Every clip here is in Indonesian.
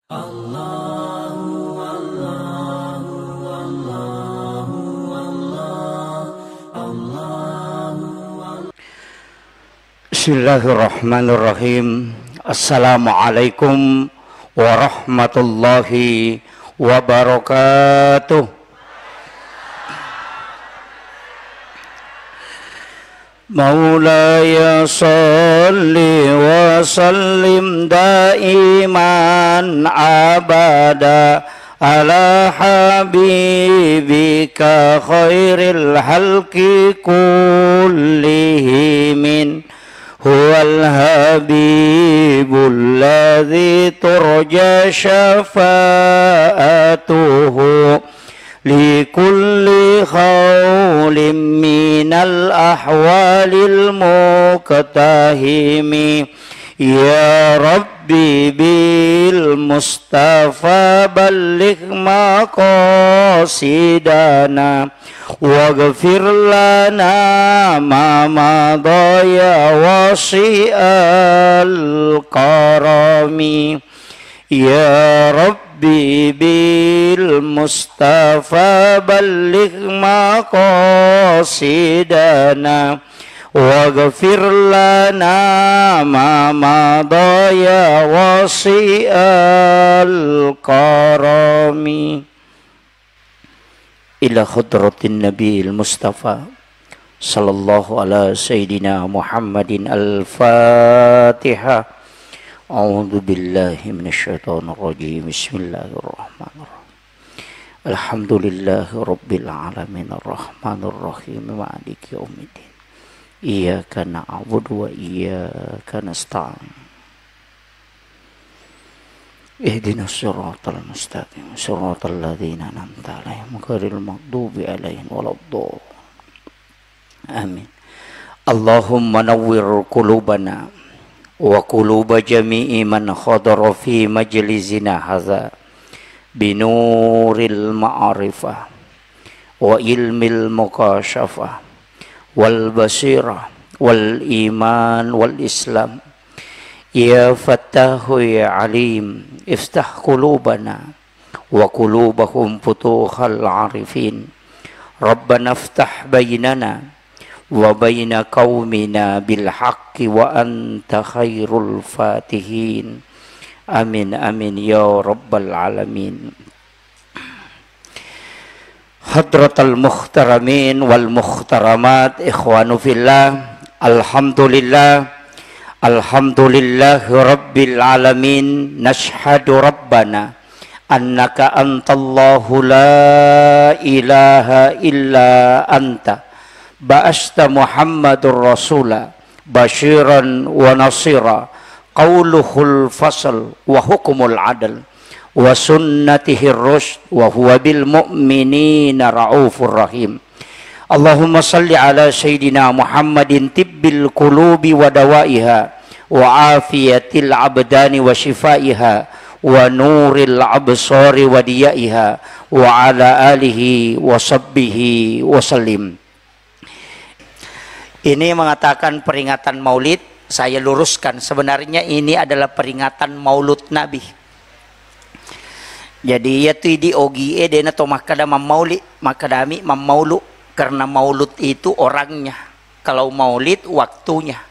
Bismillahirrahmanirrahim. Assalamualaikum warahmatullahi wabarakatuh. Maulaya salli wa sallim daiman abada ala habibika khairil halqi kullihimin huwal habibul ladzi turja syafa'atuhu likulli khawlim minal ahwalil muqtahimi ya rabbi bil mustafa balligh maqasidana waghfir lana ma madaya wasi'al karami ya rabbi bil mustafa balligh maqasidana waghfir lana ma madaya wasi'al karami ila khadratin nabiyil mustafa sallallahu ala sayyidina Muhammadin al-Fatihah. A'udzu billahi minasyaitonir rajim. Bismillahirrahmanirrahim. Alhamdulillahi rabbil alamin arrahmanir rahim maliki yaumiddin. Iyyaka na'budu wa iyyaka nasta'in. Ihdinas siratal mustaqim siratal ladzina an'amta 'alaihim ghairil maghdubi 'alaihim waladdallin. Amin. Allahumma nawwir qulubana wa quluba jami'i man khadara fi majlisina hadza binuril ma'rifah wa ilmil muqasyafah wal basirah wal iman wal islam. Ya Fattahu ya Alim, iftah qulubana wa qulubahum futuhal arifin. Rabbana iftah bainana wa baina qaumina bil haqqi wa anta khairul fatihin. Amin amin ya rabbal alamin. Hadratal muhtaramin wal muhtaramat, ikhwanu fillah, alhamdulillah. Alhamdulillahi rabbil alamin. Nashhadu rabbana annaka antallahu la ilaha illa anta ba'asta muhammadur rasula basyiran wa nasira qawluhul fasl wa hukumul adl wa sunnatihir rusyd wa huwa bil mu'minina ra'ufur rahim. Allahumma salli ala Sayyidina Muhammadin tibbil qulubi wa dawaiha wa afiyatil abdani wa shifaiha wa nuril absari wa diyaiha wa ala alihi wa sahbihi wa sallim. Ini mengatakan peringatan maulid. Saya luruskan, sebenarnya ini adalah peringatan maulud Nabi. Jadi ya di ogi dena to makadama maulid makadami mamaulu. Karena maulud itu orangnya, kalau maulid waktunya.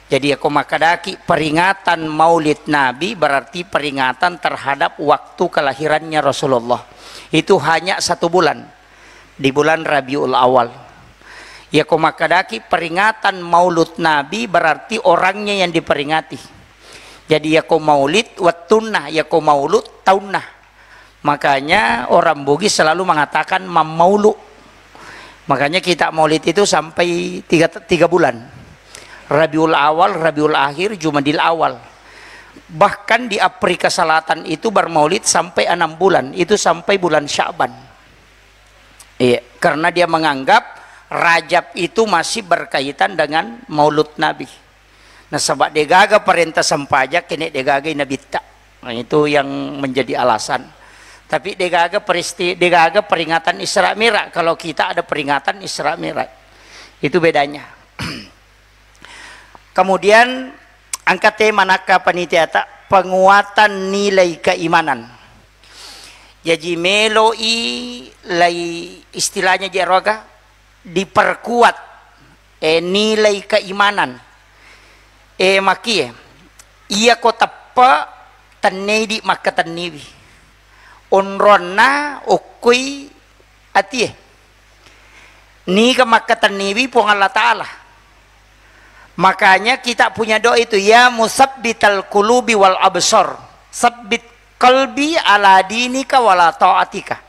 Jadi aku makadaki peringatan maulid Nabi berarti peringatan terhadap waktu kelahirannya Rasulullah. Itu hanya 1 bulan, di bulan Rabiul Awal. Ya aku makadaki peringatan maulud Nabi berarti orangnya yang diperingati. Jadi ya aku maulid watunah, ya aku maulud taunah. Makanya orang Bugis selalu mengatakan mamaulu. Makanya kita maulid itu sampai 3 bulan. Rabiul Awal, Rabiul Akhir, Jumadil Awal. Bahkan di Afrika Selatan itu bermaulid sampai 6 bulan. Itu sampai bulan Sya'ban. Iya, karena dia menganggap Rajab itu masih berkaitan dengan maulud Nabi. Nah, sebab dia gaga perintah sempajak, kini dia gaga nabita. Nah, itu yang menjadi alasan. Tapi degaga peringatan Isra Mi'raj. Kalau kita ada peringatan Isra Mi'raj, itu bedanya. Kemudian angkat manaka panitia penguatan nilai keimanan. Jadi meloi lai istilahnya jeroga diperkuat nilai keimanan. Makie ia ko tappa tanedi maka taniwi onronna ukui atie ni ka maka taniwi pong Allah Ta'ala. Makanya kita punya doa itu, ya musabbital qulubi wal absar, sabbit qalbi ala dinika wala ta'atika.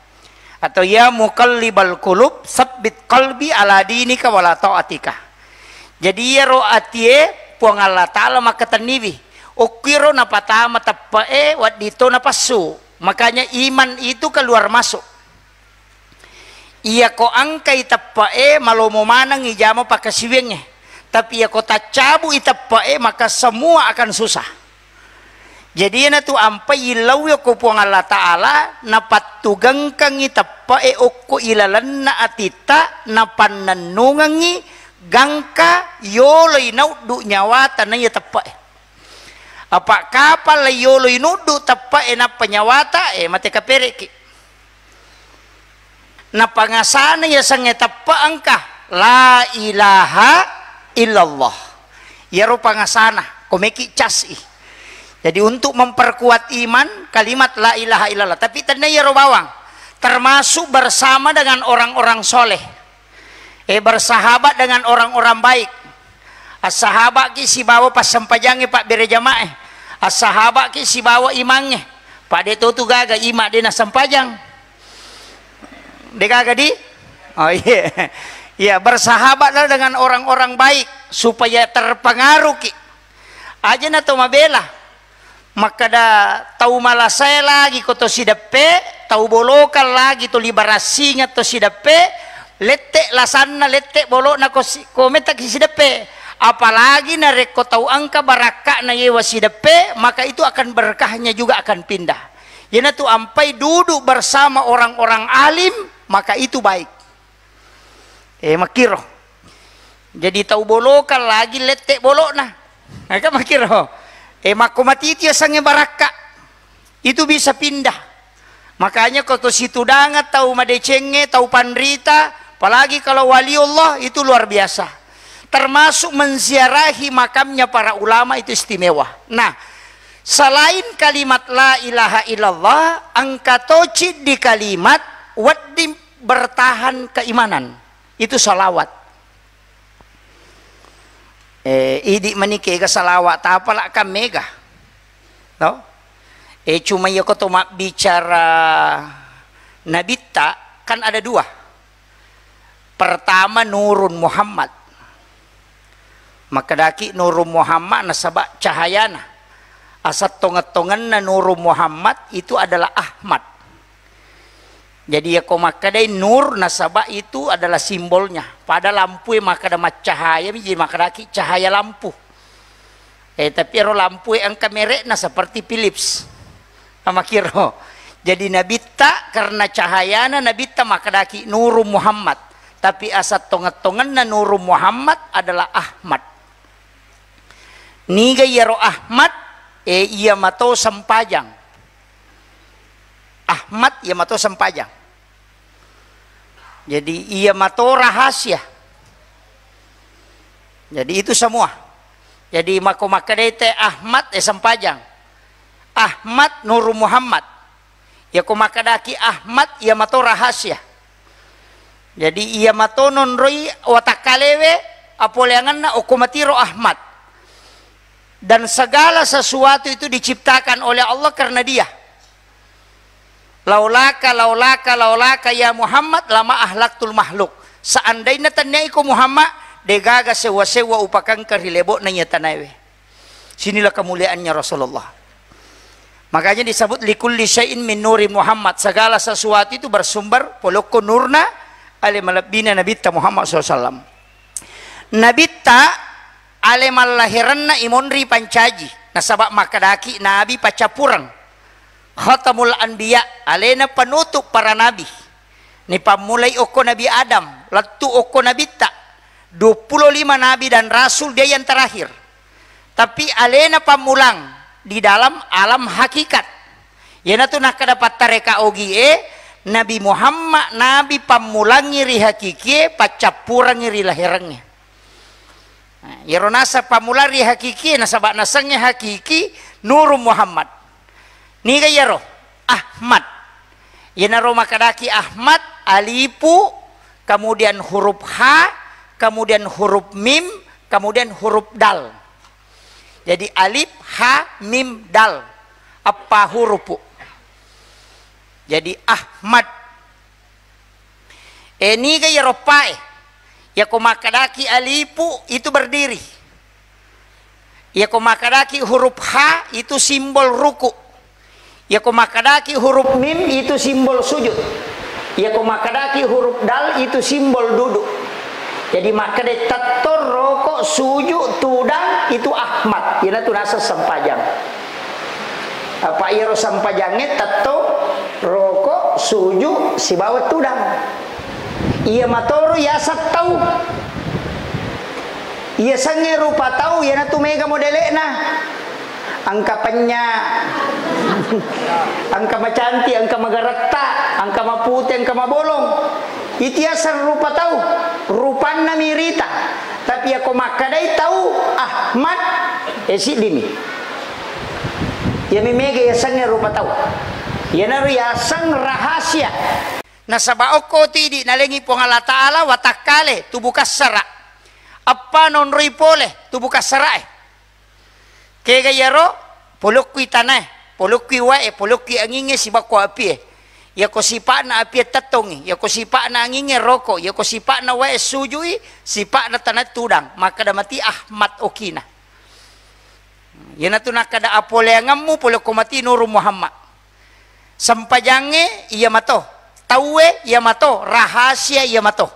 Atau ya muqallibal qulub, sabbit qalbi ala dinika wala ta'atika. Jadi ya ro'atie puang Allah Ta'ala maka taniwi ukiro napatama tappae wadito napasu. Makanya iman itu keluar masuk. Iya ko angkai tappae malomo manang ijama pakasiwengnya. Tapi ya kota cabu itappae maka semua akan susah. Jadi na tu ampai ilaw ya ko puang Allah Ta'ala napatugang kang itappae okko ilalanna atita napananungangi gangka yoloy naudu nyawata na itappae. Apa kapal yoloy nudu tappae na panyawata mate kapereki. Napangasana ya sang itappa angka la ilaha illallah. Ya rupa ngasana komeki casi. Jadi untuk memperkuat iman kalimat la ilaha illallah. Tapi tanda ya bawang termasuk bersama dengan orang-orang soleh. Bersahabat dengan orang-orang baik. As-sahabat ki si bawa pas sampajange pak berejamaah. As-sahabat ki si bawa imangnya. Pak de tu gaga imak de na sampajang. De gaga di? Oh iya. Ya bersahabatlah dengan orang-orang baik supaya terpengaruh ki. Aja na to mabela. Maka da tahu malasay lagi ko to sidape, tahu bolokan lagi to liberasi nga to sidape, lette lasanna lette bolo na ko meta ki sidape. Apalagi na reko tahu angka baraka na yewa sidape, maka itu akan berkahnya juga akan pindah. Yana tu ampai duduk bersama orang-orang alim, maka itu baik. Makiro. Jadi tahu bolokan lagi lete bolok nah. Maka makiro. Makomatiti sange baraka. Itu bisa pindah. Makanya kalau situ dangat tahu madecenge, tahu pandrita, apalagi kalau wali Allah itu luar biasa. Termasuk menziarahi makamnya para ulama itu istimewa. Nah, selain kalimat la ilaha illallah, angkatoci di kalimat waddi bertahan keimanan. Itu salawat. Idi manike ka salawat tapala ka mega. No? Cuma ya ko bicara nabita kan ada dua. Pertama Nurun Muhammad. Maka daki Nurun Muhammad nasaba cahayana. Asat tongat-tongan na Nurun Muhammad itu adalah Ahmad. Jadi ya komakadai nur nasabah itu adalah simbolnya. Pada lampu maka ada cahaya, jadi maka cahaya lampu. Tapi ero lampu yang kamerek seperti Philips. Amakiro. Jadi nabita karena cahayana nabita maka daki Nurul Muhammad. Tapi asat tongat-tongan na Nurul Muhammad adalah Ahmad. Niga yaro Ahmad ia mato sampajang. Ahmad ia mato sampajang. Jadi ia mato rahasia. Jadi itu semua. Jadi makomakadete Ahmad sampajang. Ahmad Nurul Muhammad. Ya komakadaki Ahmad ia mato rahasia. Jadi ia mato nonroi watakalewe apoleangan na okumatiro Ahmad. Dan segala sesuatu itu diciptakan oleh Allah karena dia. Laulaka ya Muhammad lama ahlaktul makhluk. Seandainya tanai ko Muhammad degaga sewa-sewa upakang karilebo na tanaiwe. Sinilah kemuliaannya Rasulullah. Makanya disebut likulli syai'in min nuri Muhammad. Segala sesuatu itu bersumber poloko nurna ale malabina nabita Muhammad SAW. Nabita ale malahiranna imonri pancaji. Nasabak makadaki nabi pacapurang. Khatamul Anbiya, alena penutup para nabi. Ni pamulai oko Nabi Adam, latu oko Nabi Ta. 25 nabi dan rasul dia yang terakhir. Tapi alena pamulang di dalam alam hakikat. Yana tu nak dapat tareka ogi Nabi Muhammad nabi pamulangi ri hakiki pacapurangi ri lahirangnya. Yaro nasa pamulari hakiki nasabak nasangnya hakiki Nur Muhammad. Ni ga yaro Ahmad. Yenaro makadaki Ahmad alipu, kemudian huruf H, kemudian huruf mim, kemudian huruf dal. Jadi alif, ha, mim, dal. Apa hurupu? Jadi Ahmad. Ini gaya ropae. Ya komakadaki alipu itu berdiri. Ya komakadaki huruf H itu simbol ruku. Ya komakadaki huruf mim itu simbol sujud. Ya komakadaki huruf dal itu simbol duduk. Jadi makade tator rokok sujud tudang itu Ahmad. Ina tu nasa sampajang. Apa iro sampajangnya tato rokok sujud si bawah tudang. Ia matoro ya sat tahu. Ia sange rupa tahu ya na tu mega modelena. Angka penya, angka macanti, angka magarakta, angka maputi, angka mabolong. Itu asal rupa tahu, rupanna mirita. Tapi aku makadai tahu Ahmad esi dimi. Ya mimege ya sange rupa tahu. Ya naru ya sang rahasia. Nasabaoko tidi nalengi po Allah Ta'ala watakale tubukas sara. Apa non ripole tubukas sara kaya yaro polokwi tanah, polokwi wae, polokwi anginge si bako api ya ko sipa na api tatongi, ya ko sipa na anginge roko, ya ko sipa na wae sujui, sipa na tanah tudang, maka damati Ahmad okina. Ya na tu nakada apole ngamu poloko mati Nur Muhammad. Sampajange iya mato, tawe iya mato, rahasia iya mato.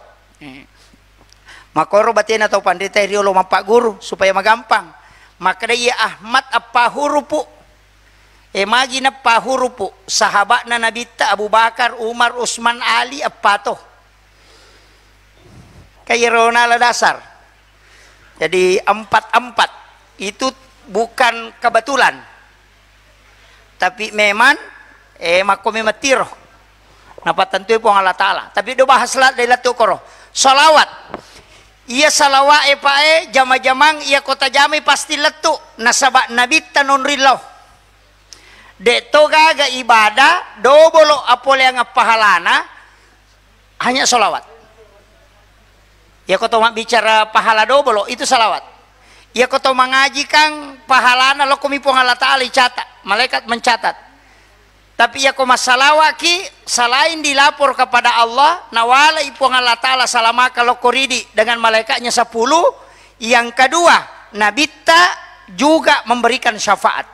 Makoro batin atau pandita riolo mapak guru supaya magampang. Maka dia Ahmad apa hurupu magi na pa hurupu sahabat na nabita Abu Bakar, Umar, Utsman, Ali apa to kaya ronala dasar. Jadi 44 itu bukan kebetulan tapi memang makomi matiro napatantu po Allah Ta'ala. Tapi do bahas lat dari latu koro salawat. Ia salawa pae jama-jamang ia kota jami pasti letu nasabak nabi tanon rilau. Dek to gaga ibadah dobolo apole yang pahalana hanya salawat. Ia kota mak bicara pahala dobolo itu salawat. Ia kota mengaji kang pahalana lo komipong Allah Ta'ala catat, malaikat mencatat. Tapi ya koma salawaki selain dilapor kepada Allah nawala ipong Allah Ta'ala salama kalau koridi dengan malaikatnya 10. Yang kedua nabita juga memberikan syafaat.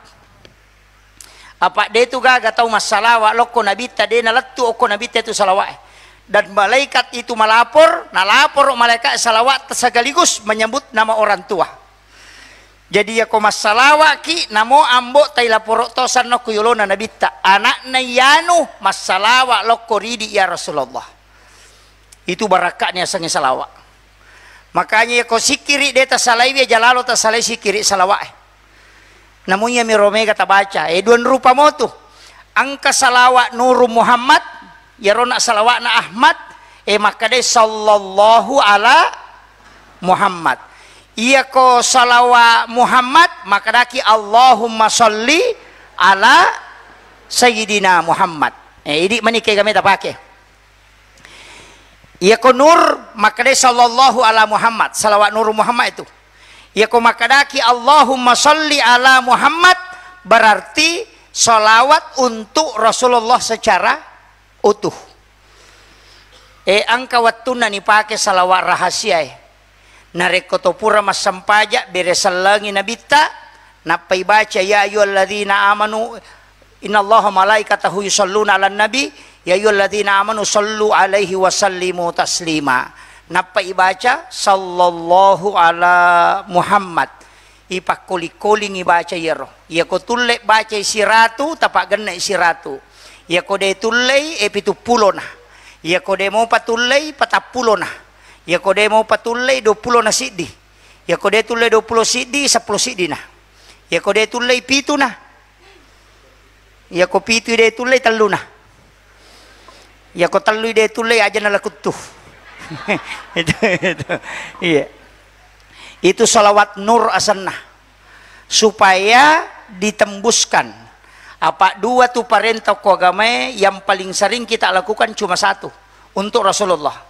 Apa dia itu gaga tahu masalah loko nabita dia naletu oko nabita itu salawat. Dan malaikat itu melapor, nalapor malaikat salawat sekaligus menyebut nama orang tua. Jadi ya ko masalawaki namo ambo tay laporo tosan no kuyulona nabita anak na yanu masalawa loko ridi ya Rasulullah. Itu barakatnya sange salawa. Makanya ya ko sikiri deta salai dia jalalo ta salai sikiri salawa. Namunya mi romega ta baca duan rupa motu. Angka salawa Nur Muhammad ya rona salawa na Ahmad makade sallallahu ala Muhammad. Ia ko salawa Muhammad maka daki Allahumma sholli ala Sayyidina Muhammad. Ini manikai kami tak pakai. Ia ko Nur maka daki sallallahu ala Muhammad. Salawat Nur Muhammad itu. Ia ko maka daki Allahumma sholli ala Muhammad berarti salawat untuk Rasulullah secara utuh. Angka watuna ni pakai salawat rahasia narekoto pura masampaja beresalangi nabita napai baca ya ayyuhalladzina amanu innallaha malaikatahu yusholluna 'alan nabi ya ayyuhalladzina amanu shollu 'alaihi wa sallimu taslima. Napai baca sallallahu ala Muhammad ipakuli-kuli baca yero ya ko tulle baca siratu tapak genne siratu ya ko de tulle 70 nah ya ko de mo patulle 40 nah ya kode mau patulai 20 na sidi. Ya kode tulai 20 sidi 10 sidi nah. Ya kode tulai pitu nah Ya ko pitu de tulay telu nah. Ya ko telu de tulay aja na lakutuh. itu. Iya. Itu salawat nur asannah. Supaya ditembuskan. Apa dua tu perintah ko agama yang paling sering kita lakukan cuma satu. Untuk Rasulullah.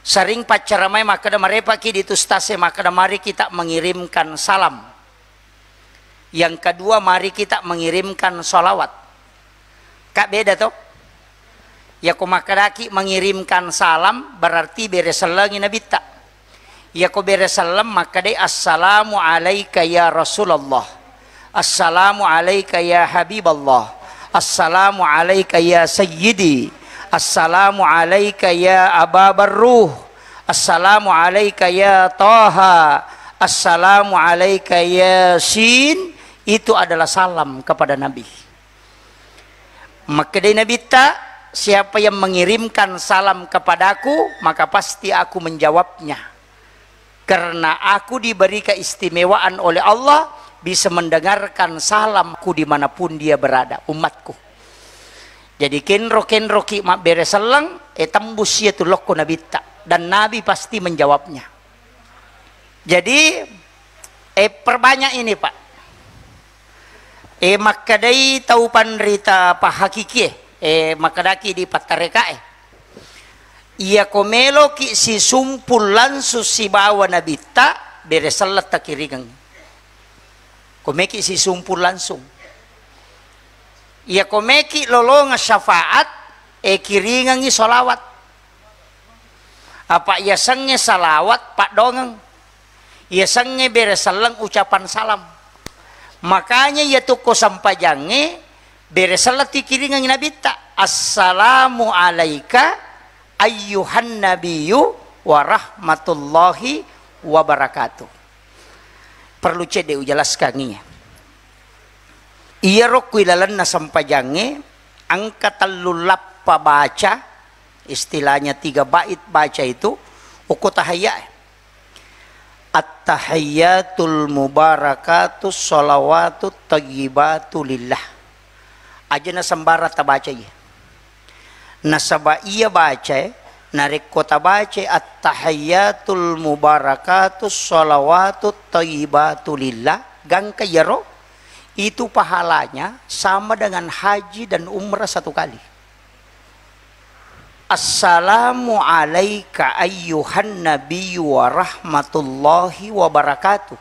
Sering pacaramai maka da marepaki di itu stase maka da mari kita mengirimkan salam. Yang kedua mari kita mengirimkan salawat. Kak beda toh? Ya ko makadaki mengirimkan salam berarti beresalangi nabi tak. Ya ko beresalam maka dai assalamu alayka ya Rasulullah. Assalamu alayka ya Habiballah. Assalamu alayka ya Sayyidi. Assalamu alayka ya Aba Barruh. Assalamu alayka ya Taha. Assalamu alayka ya Sin. Itu adalah salam kepada Nabi. Maka dari Nabi tak, siapa yang mengirimkan salam kepadaku, maka pasti aku menjawabnya. Karena aku diberi keistimewaan oleh Allah, bisa mendengarkan salamku dimanapun dia berada, umatku. Jadi kenro ki mak beresalang, tembus ya tu lokko Nabi tak. Dan Nabi pasti menjawabnya. Jadi, perbanyak ini Pak. Makadai tahu panrita pahakiki makadaki di patareka ia komelo ki si sumpul lansu si bawa nabita beresalat takirigang komeki si sumpul langsung ia komeki lolonga syafaat kiringangi solawat apa ia senge salawat pak dongang ia senge beresalang ucapan salam. Makanya ya tuko sampajange beresalati kiringan Nabi ta assalamu alayka ayyuhan nabiyyu wa rahmatullahi wa barakatuh. Perlu cede ujelaskan ini. Iya rok ilalan na sampajange angka talulappa baca istilahnya 3 bait baca itu uku tahayya. At-tahiyyatul mubarakatus sholawatut tayyibatu lillah. Aja na sambara tabaca ya. Nasaba iya baca narik kota baca at-tahiyyatul mubarakatus sholawatut tayyibatu lillah. Gangka yaro itu pahalanya sama dengan haji dan umrah 1 kali. Assalamu alayka ayyuhan nabiyyu wa rahmatullahi wa barakatuh.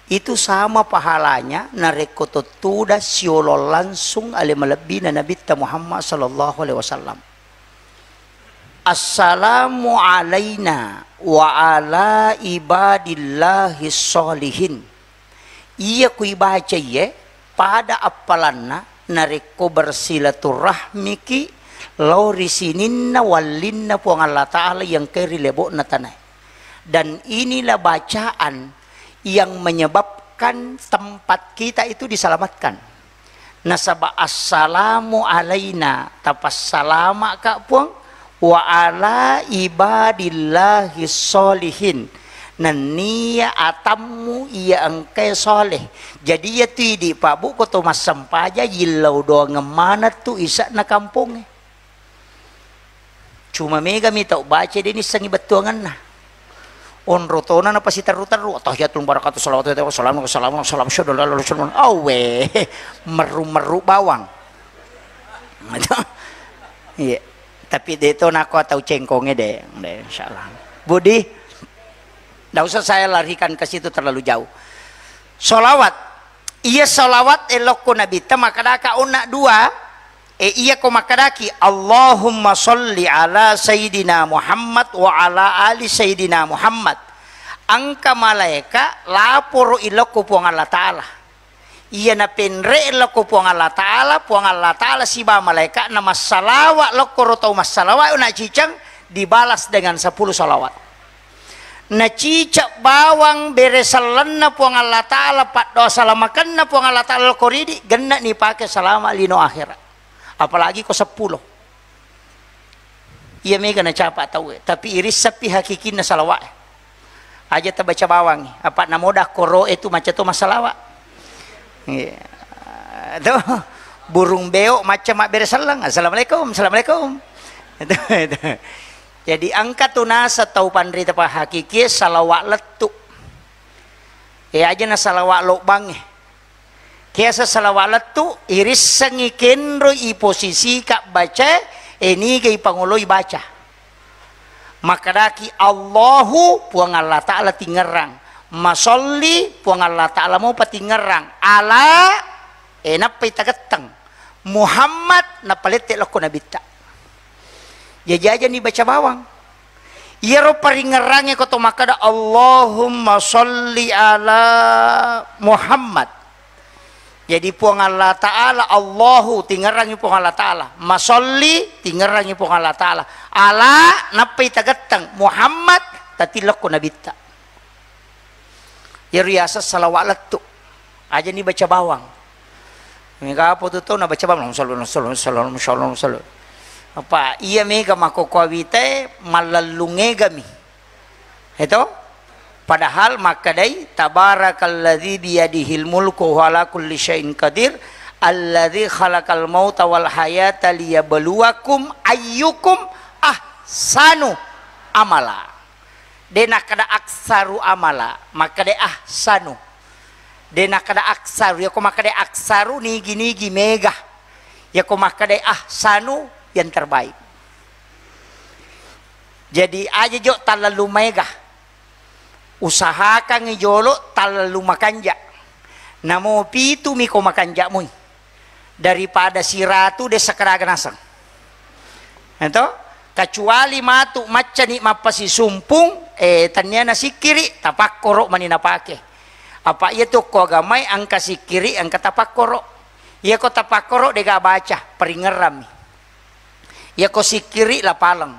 Itu sama pahalanya narekototuda siolo langsung ale melebi na Nabi Muhammad sallallahu alaihi wasallam. Assalamu alayna wa ala ibadillahi sholihin. Iya kui baca ye pada apalanna nareko bersilaturahmi ki lauri sininna walinna puang Allah Ta'ala yang keri lebok na tanay. Dan inilah bacaan yang menyebabkan tempat kita itu diselamatkan. Nasaba assalamu alaina tapas salama kak puang wa ala ibadillahi sholihin. Nania atamu ia engkai soleh. Jadi ya tidi pak bu koto mas sampaja yilau doa ngemana tu isak na kampungnya. Cuma mega minta baca dia ni sangi betuangan nah. On rotona na pasi taru-taru. Tahiyatul barakatuh salawatu wassalamu wassalamu syadallahu alaihi wasallam. Awe meru-meru bawang. Iya. Tapi dia itu nak tahu cengkongnya deh insyaallah. Budi, tidak usah saya larikan ke situ terlalu jauh. Solawat. Iya solawat elokku Nabi. Makadaka una 2. Iya ko makadaki Allahumma sholli ala Sayyidina Muhammad wa ala ali Sayyidina Muhammad. Angka malaika lapor iloko puang Allah Ta'ala. Iya na penre iloko puang Allah Ta'ala si ba malaika na masalawa loko rotau masalawa una cicang dibalas dengan 10 salawat. Na cicak bawang beresalan na puang Allah Ta'ala pak doa salamakan na puang Allah Ta'ala koridi genna ni pakai salama lino akhirat. Apalagi ko 10. Iya mega na capa tahu tapi iris sapi hakikin na salawa aja ta baca bawang apa namoda koro itu macam tu masalawa tuh burung beo macam mak beresalang. Assalamualaikum, assalamualaikum. Itu. Jadi angkat tunasa tau pandri tapa hakiki salawat letu. Aja na salawat lobang. Kaya sa salawat letu iris sangikin ro i posisi kak baca ini kay panguloy baca. Makadaki Allahu puang Allah Ta'ala tingerang. Masolli puang Allah Ta'ala mau patingerang. Ala napay tagatang. Muhammad napalit lako nabita. Jajajan dibaca bawang. Iyaro paringerangnya ko tumakada Allahumma sholli ala Muhammad. Jadi puang Allah Ta'ala Allahu tingerangi puang Allah Ta'ala. Masolli tingerangi puang Allah Ta'ala. Ala napay tagatang Muhammad tatilok ko nabita. Iriasa salawalat tu. Aja ni baca bawang. Mega apa tu na baca bawang. Sallallahu. Apa iya mega makokawite malalunge gami. Itu padahal makadai tabarakalladzi biyadihil mulku wa ala kulli syai'in qadir alladzi khalaqal mauta wal hayata liyabluwakum ayyukum ahsanu amala. Dena kada aksaru amala makade ahsanu. Dena kada aksaru ya ko makade aksaru nigi mega. Ya ko makade ahsanu yang terbaik. Jadi aja jo talalu mega. Usahakan ngejolo talalu makanja. Namo pitu miko makanja muy. Daripada si ratu de sakaragan asang. Ento kecuali matu maca ni mapasi sumpung tanya nasi kiri tapak korok manina pake. Apa iya tuh ko gamai angka si kiri angka tapak korok. Iya ko tapak korok dega baca peringeram. Iya ko si kiri la palang.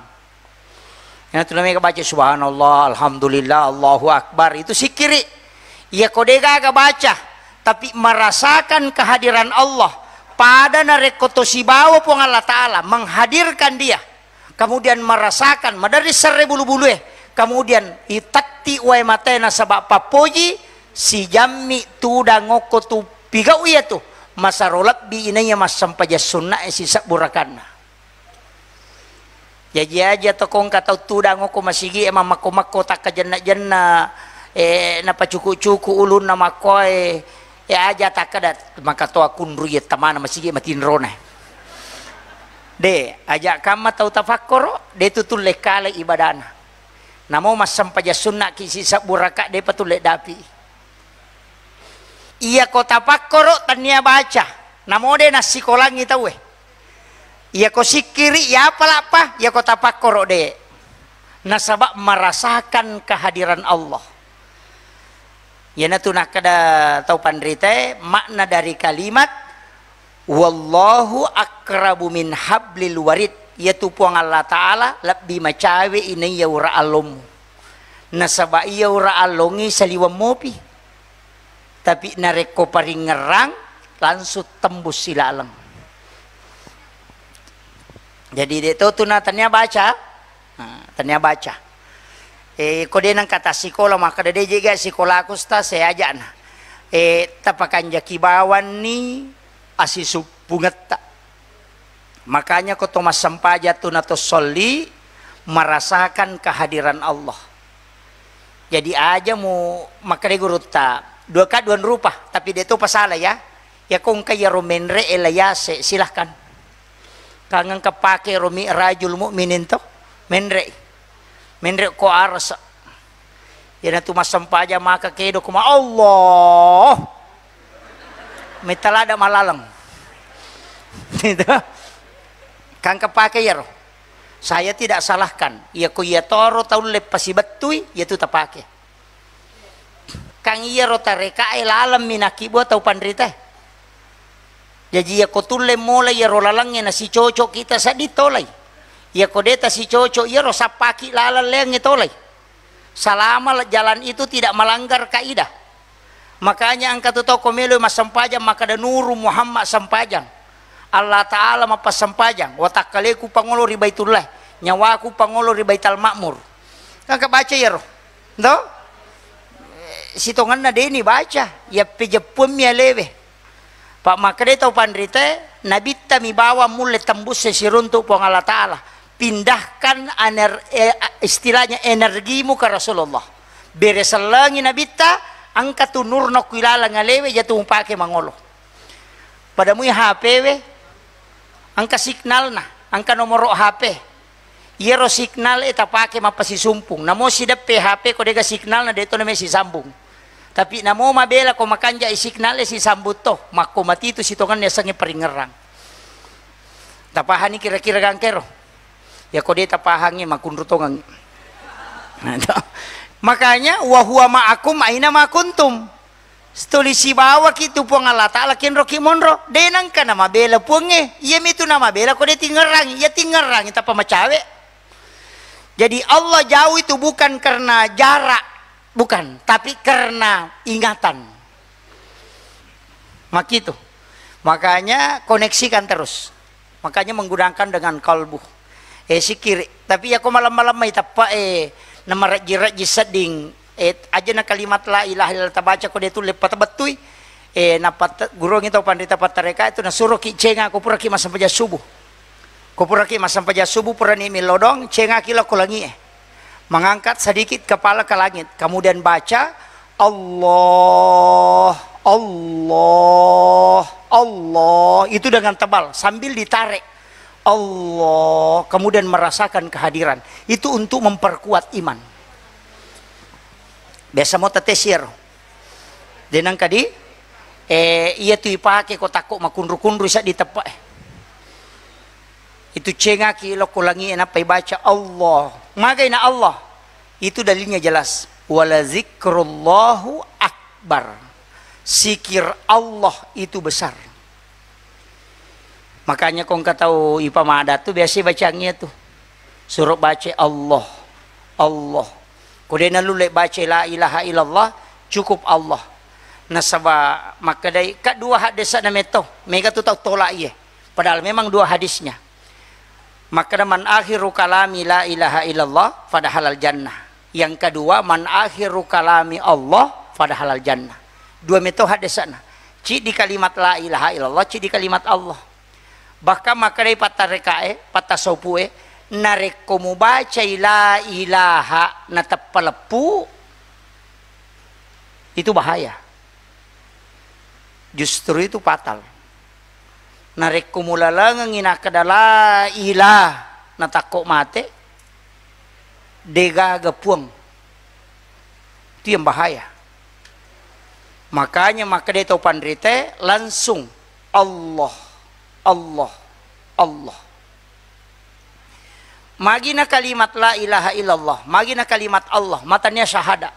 Yang tu namanya baca subhanallah, alhamdulillah, Allahu akbar itu si kiri. Iya ko dega baca tapi merasakan kehadiran Allah pada narekoto sibawa pun Allah Ta'ala menghadirkan dia. Kemudian merasakan madari serre bulu-bulu kemudian itati wa matena sabab papoji si jammi tu dangoko tu piga uya tu masarolat bi inanya mas sampaja sunnah si saburakanna. Jadi aja tokong kata tu dangoko masigi emang mako tak kajenna napa cuku-cuku ulun nama koe ya aja tak kadat maka to akun ruyet tamana masigi matin rona. De ajak kama tau tafakkoro de tutul lekale ibadana namo mas sampaja sunnah kisi saburaka de patulek dapi iya ko tafakkoro tania baca namo de nasi kolangi tau iya ko sikiri ya apa iya ko tafakkoro de nasabak merasakan kehadiran Allah ya natuna kada tau pandrite makna dari kalimat wallahu akrabu min hablil warid yaitu puang Allah Ta'ala lebih macawe ini yaura alom nasaba yaura alongi saliwam mopi tapi nareko paring ngerang langsung tembus silalang. Jadi itu tunatanya baca tanya baca kode nang kata sekolah maka dede juga sekolah aku saya aja nah tapakan jaki bawan ni asisu bunget. Makanya kau Thomas sampaja tunato soli merasakan kehadiran Allah. Jadi aja mu makanya guru ta dua kaduan rupa tapi dia itu pasalah ya kung kaya romenre elayase silahkan kangen kepake romi rajul mukminin to menre ko arsa ya na Thomas sampaja maka kedo kuma Allah metalada malalang itu kan kepake ya roh saya tidak salahkan ya ko ya toro tahu lepasi betui ya tu tapake kang iya ro tareka alam minaki buat tau pandrita jadi ya ko tulle mulai ya ro lalangnya nasi cocok kita saditolai ya ko deta si cocok ya ro sapaki lalang leng tolai selama jalan itu tidak melanggar kaidah. Makanya angkat tu komelo mas sampajang maka ada nuru Muhammad sampajang Allah Ta'ala mapa sampajang watakaleku pangolo ribaitullah nyawaku pangolo ribaital makmur kan kebaca ya roh no sitongan na deni baca ya pejepun ya lewe Pak makade tau pandrite nabi mi bawa mulai tembus sesiruntuk pong Allah Ta'ala. Pindahkan istilahnya energimu ke Rasulullah. Bereselangi nabi angkat tunur no kuilala ngalewe jatuh pakai mangolo. Padamu HP we angka signal na angka nomor HP. Yero signal eta pakai mapasi sumpung. Namo sidap HP ko dega signal na deto na may sisambung. Tapi namo mabela ko makanja signal si sambut to. Mako mati itu sitongan ya sange peringerang. Tapahani kira-kira gangkero. Ya ko de tapahangi makunrutongan. Makanya wa huwa ma'akum aina ma kuntum. Stulisi bawa kitu pong Allah Ta'ala kin roki monro. Denang ka na mabela punge. Iya mitu na mabela ko de tingerang. Iya tingerang ita pamacawe. Jadi Allah jauh itu bukan karena jarak, bukan, tapi karena ingatan. Makitu. Makanya koneksikan terus. Makanya menggunakan dengan kalbu. Sikir. Tapi ya ko malam-malam may tapa nama raji seding. Aja na kalimat la ilaha illallah tabaca ko detu lepat betuy. Napat gurong itu pandita patareka itu nasuruh ki cenga ko pura ki masampaja subuh. Kupuraki masampaja subuh purani milodong cenga kilo kulangi mengangkat sedikit kepala ke langit kemudian baca Allah Allah Allah itu dengan tebal sambil ditarik Allah kemudian merasakan kehadiran itu untuk memperkuat iman. Biasa mau tetesir denang kadi iya tu ipake ko takut makunru-kunru sa ditepak itu cenga kilo kulangi enak baca Allah magaina Allah itu dalilnya jelas wala zikrullahu akbar sikir Allah itu besar makanya kong katau ipa madat tuh biasa bacanya tuh suruh baca Allah Allah kudena lulek baca la ilaha illallah cukup Allah nasaba makadai kedua hadis na meto mega tu tau tolak iya padahal memang dua hadisnya. Maka man akhiru kalami la ilaha illallah pada halal jannah. Yang kedua man akhiru kalami Allah pada halal jannah. Dua metode hadis sana. Ci di kalimat la ilaha illallah, ci di kalimat Allah. Bahkan maka dari patarekae, patasopue narek komu baca la ilaha natapalepu itu bahaya. Justru itu fatal. Narik kumulalang ngina kadala ilah natakok mate dega gapuang itu yang bahaya. Makanya maka dia tahu pandrite langsung Allah Allah Allah magina kalimat la ilaha illallah magina kalimat Allah matanya syahada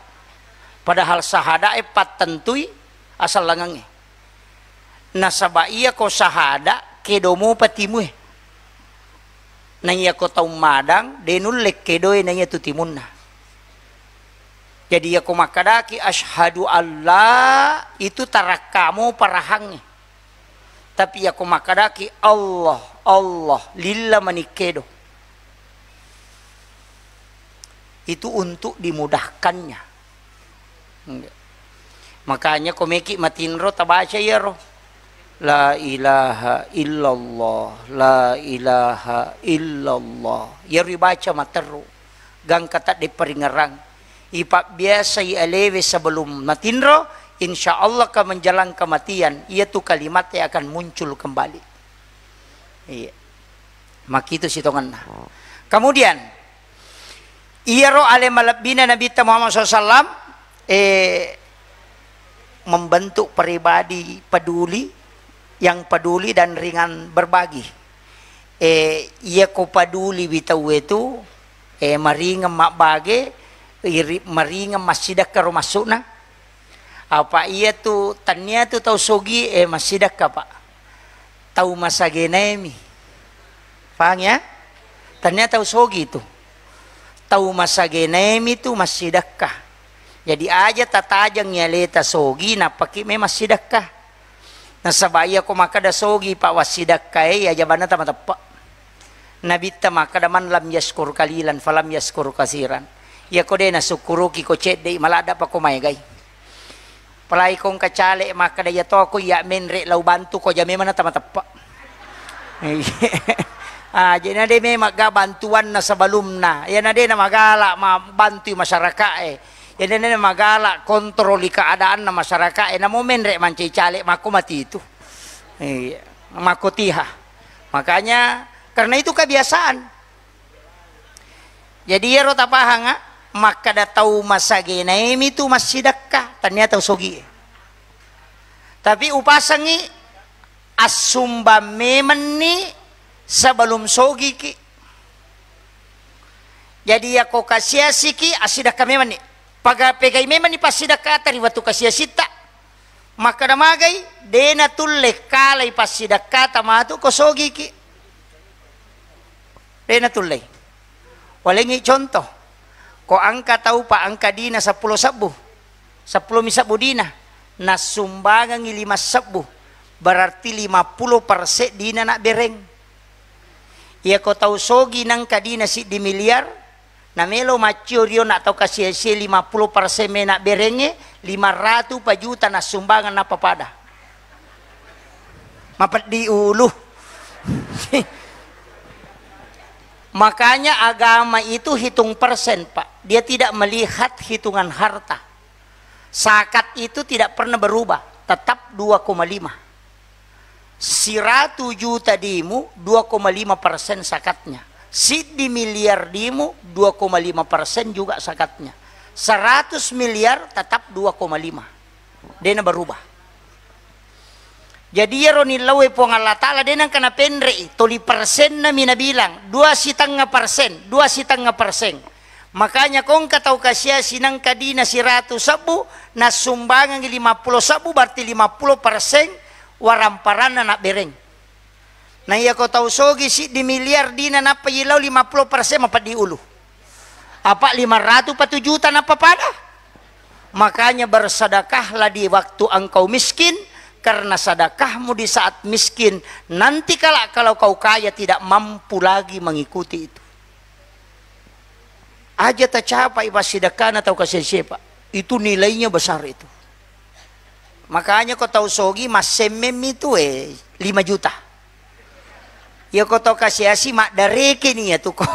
padahal syahada patentui asal langange nasaba iya ko sahada kedomo patimu nanya ko taum madang denul lek kedoy nanya tu timunna jadi ya ko makadaki ashadu Allah itu tarakamu parahangnya tapi ya ko makadaki Allah Allah lillah manikedo itu untuk dimudahkannya makanya komeki matinro tabaca ya roh la ilaha illallah la ilaha illallah ya ribaca materu gang kata di peringerang ipak biasa i alewe sebelum matinro insyaallah ka menjalang kematian ia tu kalimat yang akan muncul kembali iya mak itu sitongan kemudian iya ro ale malabina Nabi Muhammad SAW membentuk pribadi peduli yang peduli dan ringan berbagi. Ia ko peduli bitau itu maringam mak bage maringam masjidak ke rumah sunna. Apa ia tu tanya tu tau sogi masjidak ka pak. Tau masagenemi. Paham ya? Tanya tau sogi tu. Tau masagenemi tu masjidak ka. Jadi aja tatajang nyaleta sogi napaki me masjidak ka. Nasabaya ko makada sogi pak wasidak kai aja bana tama tepa nabi ta makada man lam yaskur kalilan falam yaskur kasiran ya ko de na sukuru ki ko cede malada pa ko may gay Palai kong kacale maka daya to ko ya menre lau bantu ko jame mana tama-tapa. Jadi na de may magabantuan na sa balum na. Yan na de na magala mabantu masyarakat Yan na magala kontroli keadaan na masyarakat na mo menre man cale mako mati itu. Makotiha. Makanya karena itu kebiasaan. Jadi ya rota pahanga maka datau masage na itu masih dakka ternyata sogi. Tapi upasangi asumba memani sebelum sogi ki. Jadi ako kasiasi ki asidaka memani. Paga pegai memani pasidaka tari watu kasiasita. Maka damagay dena tulle kalay pasidaka tamatu ko sogi ki. Dena tulle. Walingi contoh. Ko angka tahu pa angka dina 10 sabu 10 misabu dina na sumbangan 5 sabu berarti 50% dina nak bereng. Ia ko tahu sogi nang kadina si di miliar na melo maciurio nak tahu kasih 50% me nak berenge 500 juta na sumbangan na papada. Mapat di ulu. Makanya agama itu hitung persen, Pak. Dia tidak melihat hitungan harta. Zakat itu tidak pernah berubah, tetap 2,5. 100 juta dimu 2,5% zakatnya. Si miliar dimu 2,5% juga zakatnya. 100 miliar tetap 2,5. Dia berubah. Jadi ya roni lawe po Allah Ta'ala denang kana pendre toli persen na mina bilang 2,5%, 2,5%. Makanya kong katau kasya sinang kadina si 100 sabu na sumbangan 50 sabu berarti 50% waramparan na nak bereng. Nah iya ko tau sogi si di miliar dina na payilaw 50% mapat di ulu. Apa 500 pa 7 juta na papada. Makanya bersedekahlah di waktu engkau miskin. Karena sedekahmu di saat miskin nanti kalau kau kaya tidak mampu lagi mengikuti itu. Aja tercapai pas sedekah atau kasih siapa itu nilainya besar itu. Makanya kau tahu sogi mas semem itu 5 juta. Ya kau tahu kasih asi mak dari kini ya tuh kok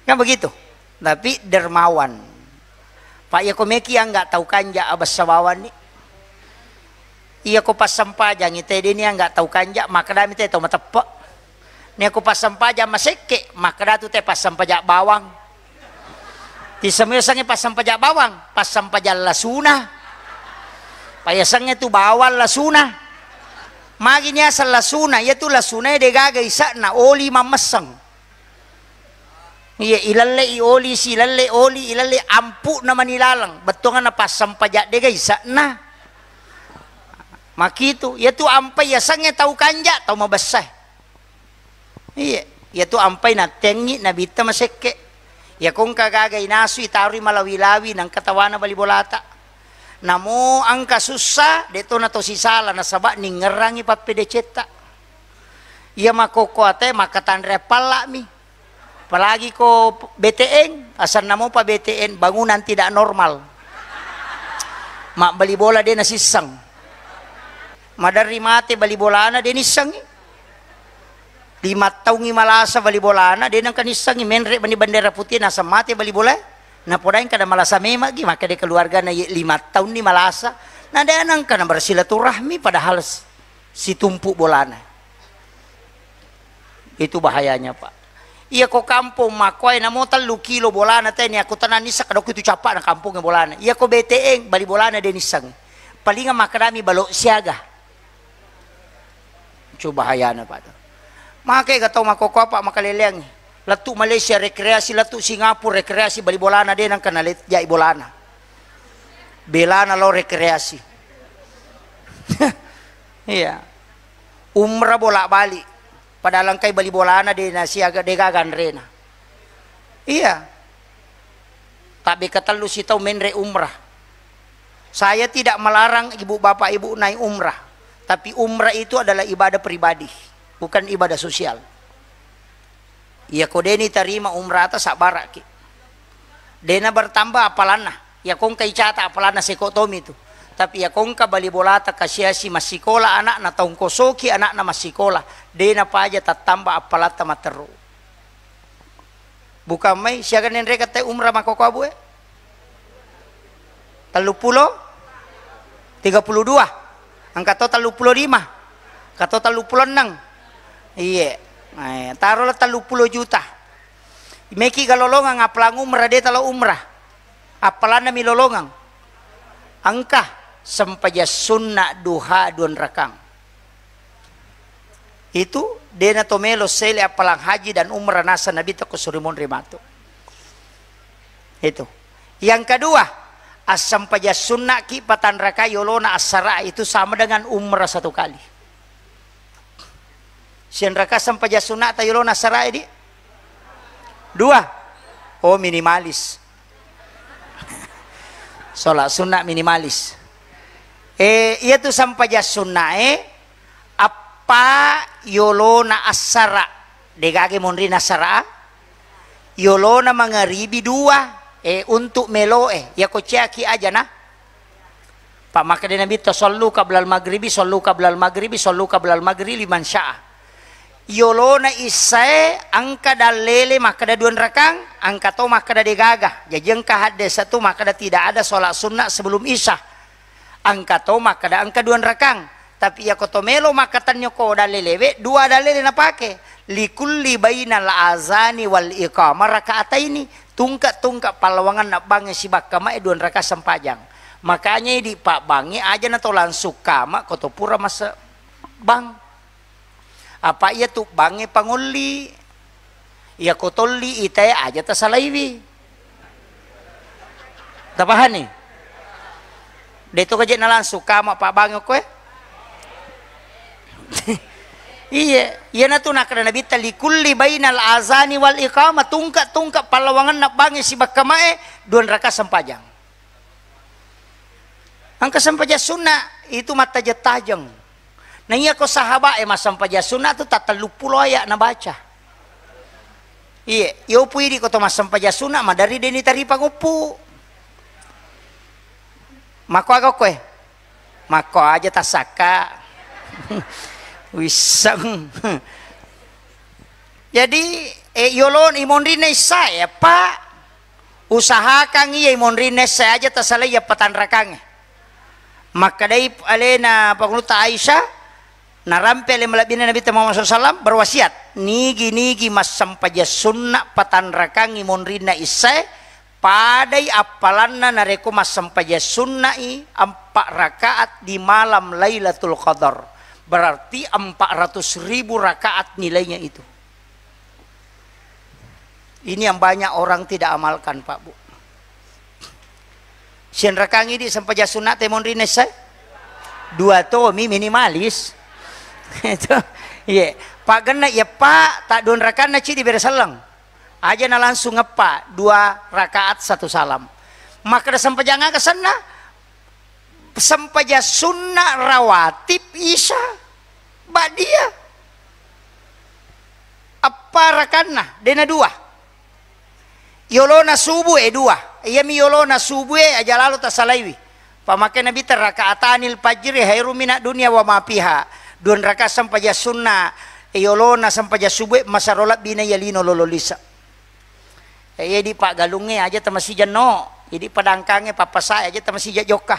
kan begitu. Tapi dermawan. Pak ya komeki yang nggak tahu kanja abas sawawan nih. Iya ko pas sampajang ite dia nggak tahu kanjak maka dami te to matepok. Ni aku pas sampajang maseke maka datu te pas sampajak bawang. Di semua sange pas sampajak bawang, pas sampajak lasuna. Payasannya tu bawal lasuna. Maginya asal lasuna, ya tu lasuna de gaga isa na oli mameseng. Iya ilalle i oli si ilalle oli ilalle ampu na manilalang. Betongan na pas sampajak de isa na. Makitu, ya tu ampai ya sange tahu kanja tahu mabasah. Iya, ya tu ampai na tengi na bita maseke. Ya kung kagagay nasu itari malawi-lawi ng katawana balibolata. Namo ang kasusa dito na to si sala na saba ning ngerangi papedeceta. Iya makokoate makatanre pala mi. Palagi ko BTN, asan namo pa BTN bangunan tidak normal. Mak balibola din nasisang. Madari mate balibolana din isang 5 taong malasa balibolana din ang kanisang menre bani bandera putih nasa mate balibola na podain kada malasa mema gi maka de keluarga na 5 taon ni malasa na danang kana bersilaturahmi padahal si tumpuk bolana. Itu bahayanya, Pak. Iya ko kampung makoy na mo 3 kilo bolana teh ni aku tanan ni sa kadok itu capa na kampung ng bolana. Iya ko BTN balibolana din isang palinga makarami balo siaga. Coba bahaya na pa. Makay kataw makokopa makalileng. Latu Malaysia rekreasi, latu Singapura rekreasi, balibolana din ang kanalit ya ibolana. Belana lo rekreasi. Iya. Umrah bola balik. Padahal kay balibolana din na siya degagan rena. Iya. Tabi katalu sitaw menre umrah. Saya tidak melarang ibu bapak ibu naik umrah. Tapi umrah itu adalah ibadah pribadi, bukan ibadah sosial. Ya ko deni tarima umrah atas sabara ki. Dena bertambah apalana. Ya kong kay cata apalana sekotomi itu. tapi ya kongka bali bolata kasiasi masikola anak na taong kosoki anak na masikola dena pa aja tatamba apalata materu bukan may siya ganin reka tay umrah makoko abu 30 32 ang kato 35 kato 36 iya taruhlah 30 juta meki galolongang aplang umrah de talo umrah apalana milolongang angka sampaja sunna duha 2 rakang itu dena tomelo sele apalang haji dan umrah nasa nabi ta kusurimon rimato itu yang kedua asampaja sunna ki patan raka yolona asara itu sama dengan umrah 1 kali sian raka sampaja sunna ta yolona asara ini 2 oh minimalis sholat sunna minimalis iya tu sampaja sunna apa yolona asara degage monri nasara yolona mangaribi 2 untuk melo ya kociaki aja nah pak maka dia nabi sallu qabla al-maghribi sallu qabla al-maghribi sallu qabla al-maghribi liman syaa yolona isae angka dalele maka da 2 rakang angka to maka da degaga jajeng ka hadis satu maka da tidak ada sholat sunnah sebelum isya angka to maka da angka 2 rakang tapi ya kotomelo maka tanyo ko dalelewe 2 dalele na pake likulli bainal azani wal iqamah rakaataini tungka palawangan na bangi si bakama 2 rakaat sampajang makanya di pak bangi aja na to langsung kama koto pura masa bang apa iya tuh bangi panguli ya kotoli itay aja ta salaiwi tapahan nih dito kaje na lang sukama pa bangi ko iya na to nakana nabi talikulli bainal azani wal iqamah tungka palawangan na bangi si bakamae 2 rakaat sampajang ang kasampaja sunna itu mata jetajeng nah iya ko sahaba masampaja sunna tu tatalupulo aya na baca iya yo pui di ko to masampaja sunna madari deni tari pangupu mako aga ko mako aja tasaka wisang jadi yolon imondrine saya pak usahakan iya imondrine saya aja tasalay ya patan rakang maka dai alena panguluta Aisyah narampe ale malabina Nabi Muhammad SAW berwasiat nigi mas sampaja sunna patan rakang imondrina isai padai apalanna nareko mas sampaja sunnai 4 rakaat di malam Lailatul Qadar berarti 400.000 rakaat nilainya itu ini yang banyak orang tidak amalkan Pak Bu sian rakangi di sampaja sunat temondrina isai 2 tomi minimalis itu iya pak gena ya pak tak 2 rakaat na ci diberi salang aja na langsung ngepa 2 rakaat 1 salam maka da sampaja nga kesana sampaja sunnah rawatib isya badia apa rakana dena 2 yolona subuh 2 iya mi yolona subuh aja lalu tasalaiwi pamakai nabi terakaatanil fajri khairum minad dunya wa ma fiha 2 rakaat sampaja sunnah yolona sampaja subuh masarolat bina yalino lololisa di pak galungnya aja tamasija no jadi padangkange papasa aja tamasija joka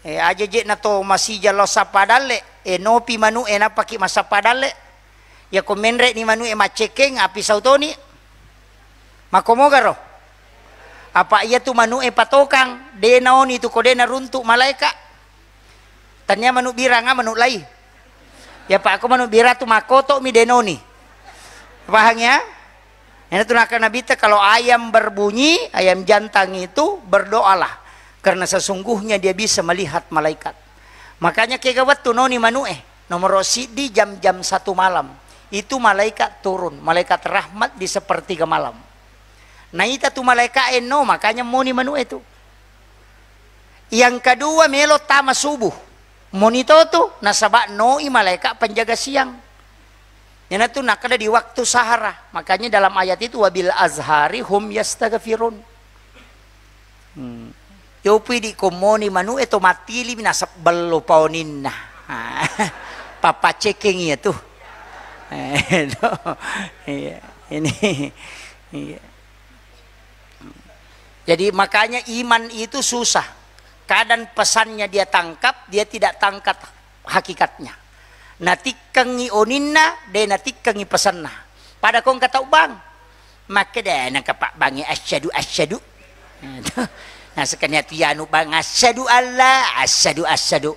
aja je na to masija lo sapadale no pi manu na paki masapadale ya komenre ni manu macekeng api sautoni makomogaro apa iya tu manu patokang denaon itu kodena runtuk malaika tanya manu biranga manu lai ya pak aku manu bira tu makoto mi denoni paham ya ini tuh Nabi kalau ayam berbunyi ayam jantan itu berdoalah karena sesungguhnya dia bisa melihat malaikat makanya kegawat tu noni manu nomor di jam-jam 1 malam itu malaikat turun malaikat rahmat di sepertiga malam nah itu tu malaikat makanya moni manu itu yang kedua melo tama subuh monito tuh nasabak noi malaikat penjaga siang yang itu nakada di waktu sahara makanya dalam ayat itu wabil azhari hum yastaghfirun Yopi di komoni manu eto matili minasap bello paunin na. Papa checking itu. Iya, ini. Iya. Jadi makanya iman itu susah. Kadang pesannya dia tangkap, dia tidak tangkap hakikatnya. Natikangi oninna, dia natikangi pesanna. Pada kong kata bang, maka dia nak pak bangi asyadu. Nah sekanya tianu bang asyadu Allah, asyadu.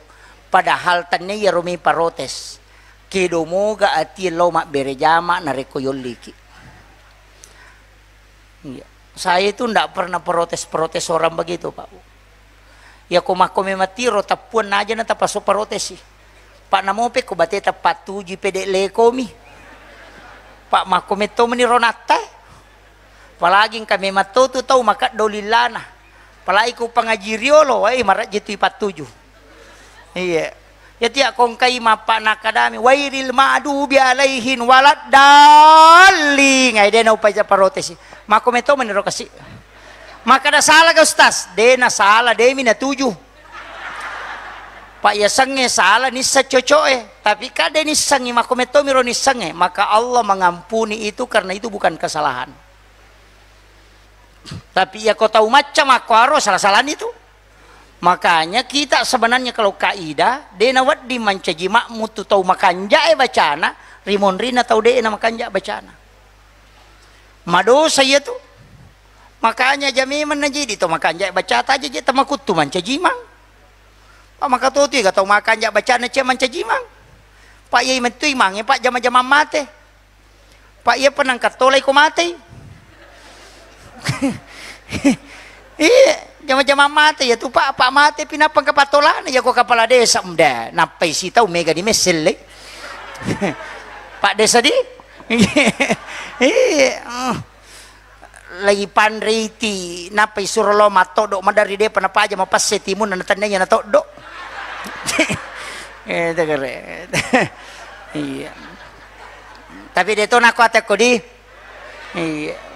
Padahal tannya ya rumi parotes. Kedo moga ati lo mak berejama nareko yoliki. Iya. Saya itu ndak pernah protes orang begitu Pak. Ya kome mati tapuan aja na tapaso protes sih. Pak namope ko bate tapat tuji pede lekomi. Pak makome to meni ronata. Palagi kami mato tu tahu makat dolilana. Palagi ko pangajiriolo ay marat jitu 47. Iya. Ya tiak kong kay mapa nakadami wairil ma'dubi alaihin walad dali ngay dena upay sa parotes. Makometo meniro kasi. Maka na salah ka ustaz, dena salah demi na 7. Pak ya sange salah ni sa cocoe, tapi kada ni sange makometo miro ni sange, maka Allah mengampuni itu karena itu bukan kesalahan. Tapi ya kau tahu macam aku harus salah-salah itu. Makanya kita sebenarnya kalau kaidah dena waddi mancaji makmutu tahu makanja bacana rimon rina tahu dena makanja bacana madosa ya tu makanya jami menajidi tahu makanja baca aja je tamakut tu mancaji mang pak maka tu tiga tahu makanja bacana ce mancaji mang pak yai mentui mang ya pak jama-jama mate pak ya penangkat tolai ko mate iya jama-jama mati ya tuh pak mati pinapang kapatolan ya kok kepala desa mda napai si tahu mega di mesel Pak desa di lagi panriti napai surlo mato dok madari de panapa aja mapas setimun dan tandanya nato dok itu keren iya tapi dia tuh nak aku di iya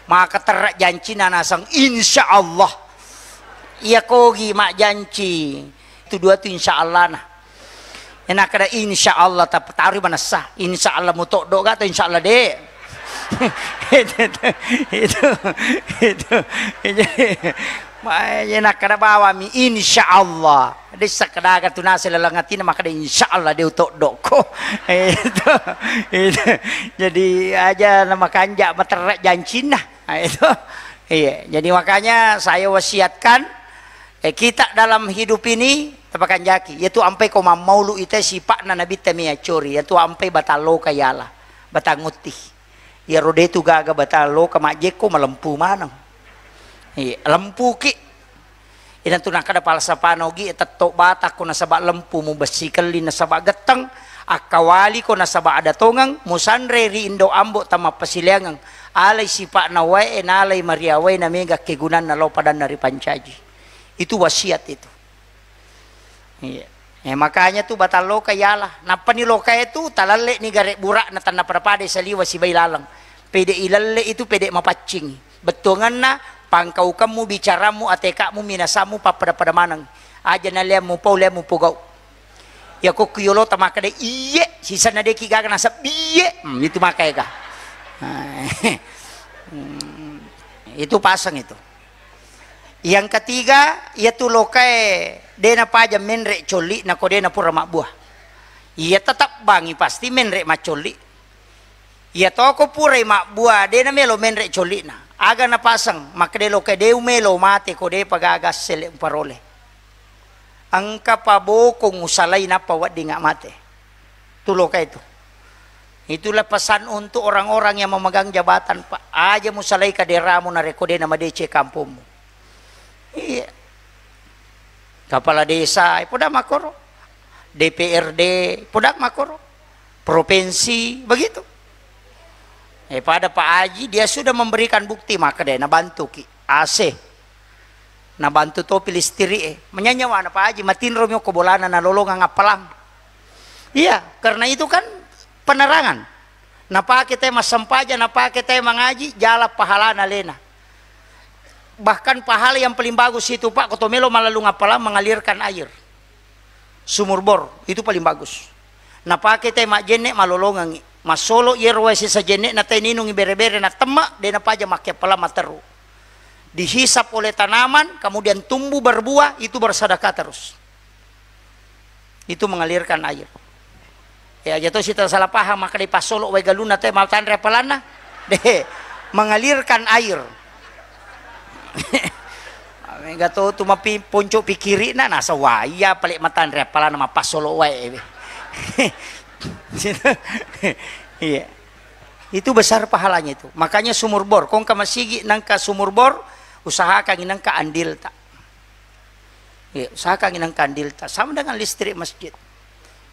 maka terak janji nanasang insya Allah iya kogi mak janji itu dua tu insya Allah nah enak ada insya Allah tapi taruh mana sah insya Allah mutok dok atau insya Allah deh itu enak ada bawa mi insya Allah desa kedaga tu nasi lelangatina maka ada insya Allah dia utok dok itu jadi aja nama kanjak materak janji nah itu iya jadi makanya saya wasiatkan kita dalam hidup ini tepakan jaki yaitu ampai ko maulu ite sifat na nabi temia curi yaitu ampai batalo kayala batanguti ya rode tu gaga batalo kamak jeko malempu manang iya lempu ki idan tu nakada palsa panogi etatok batak ko nasaba lempu mu besikali nasaba geteng akawali ko nasaba ada tongang musanre ri indo ambo tama pasiliangang alay sipa na wae nalay Maria wae na mega kegunan na lopadan dari pancaji itu wasiat itu iya makanya tuh batal loka yalah napa ni loka itu talalle ni garek burak na tanah perpade saliwa si bailalang pede ilalle itu pede mapacing betongan na pangkau kamu bicaramu atekamu minasamu papada manang aja na lemu pau lemu pugau ya kok kuyolo tamakade iye sisa na deki gaga nasab iye itu makai ka itu pasang itu yang ketiga yaitu lokai dena paja menrek coli na ko dena pura mak buah ia tetap bangi pasti menrek macoli ia toko pura mak buah dena melo menrek coli na aga na pasang maka de lokai deu melo mate ko de pagagas sele parole angka pabokong usalay na pawat di nga mate tu lokai itu itulah pesan untuk orang-orang yang memegang jabatan Pak aja musalai kaderamu na rekode nama DC kampungmu iya kepala desa podak makoro DPRD podak makoro provinsi begitu pada Pak Haji dia sudah memberikan bukti maka dia nabantu ki AC nabantu topi listiri menyanyawa na Pak Haji matin romyo kobolana na lolongan ngapalang iya karena itu kan penerangan napa kita mas sempaja napa kita mengaji jala pahala nalena bahkan pahala yang paling bagus itu Pak Kotomelo Malalung Apala mengalirkan air. Sumur bor itu paling bagus. Na pakai tema jenek malolongan masolo yerwa sisa jenek na teninung bere-bere na temak de na paja make pala materu. Dihisap oleh tanaman kemudian tumbuh berbuah itu bersedekah terus. Itu mengalirkan air. Ya jatuh kita salah paham maka di pasolo we galuna teh mal tanre palana deh mengalirkan air. Enggak tahu tu mapi ponco pikiri na nasa waya pelik matan repala nama pasolo wae. Iya. Itu besar pahalanya itu. Makanya sumur bor, kong kamasigi nangka sumur bor, usahakan nangka andil tak. Iya, usahakan nangka andil tak. Sama dengan listrik masjid.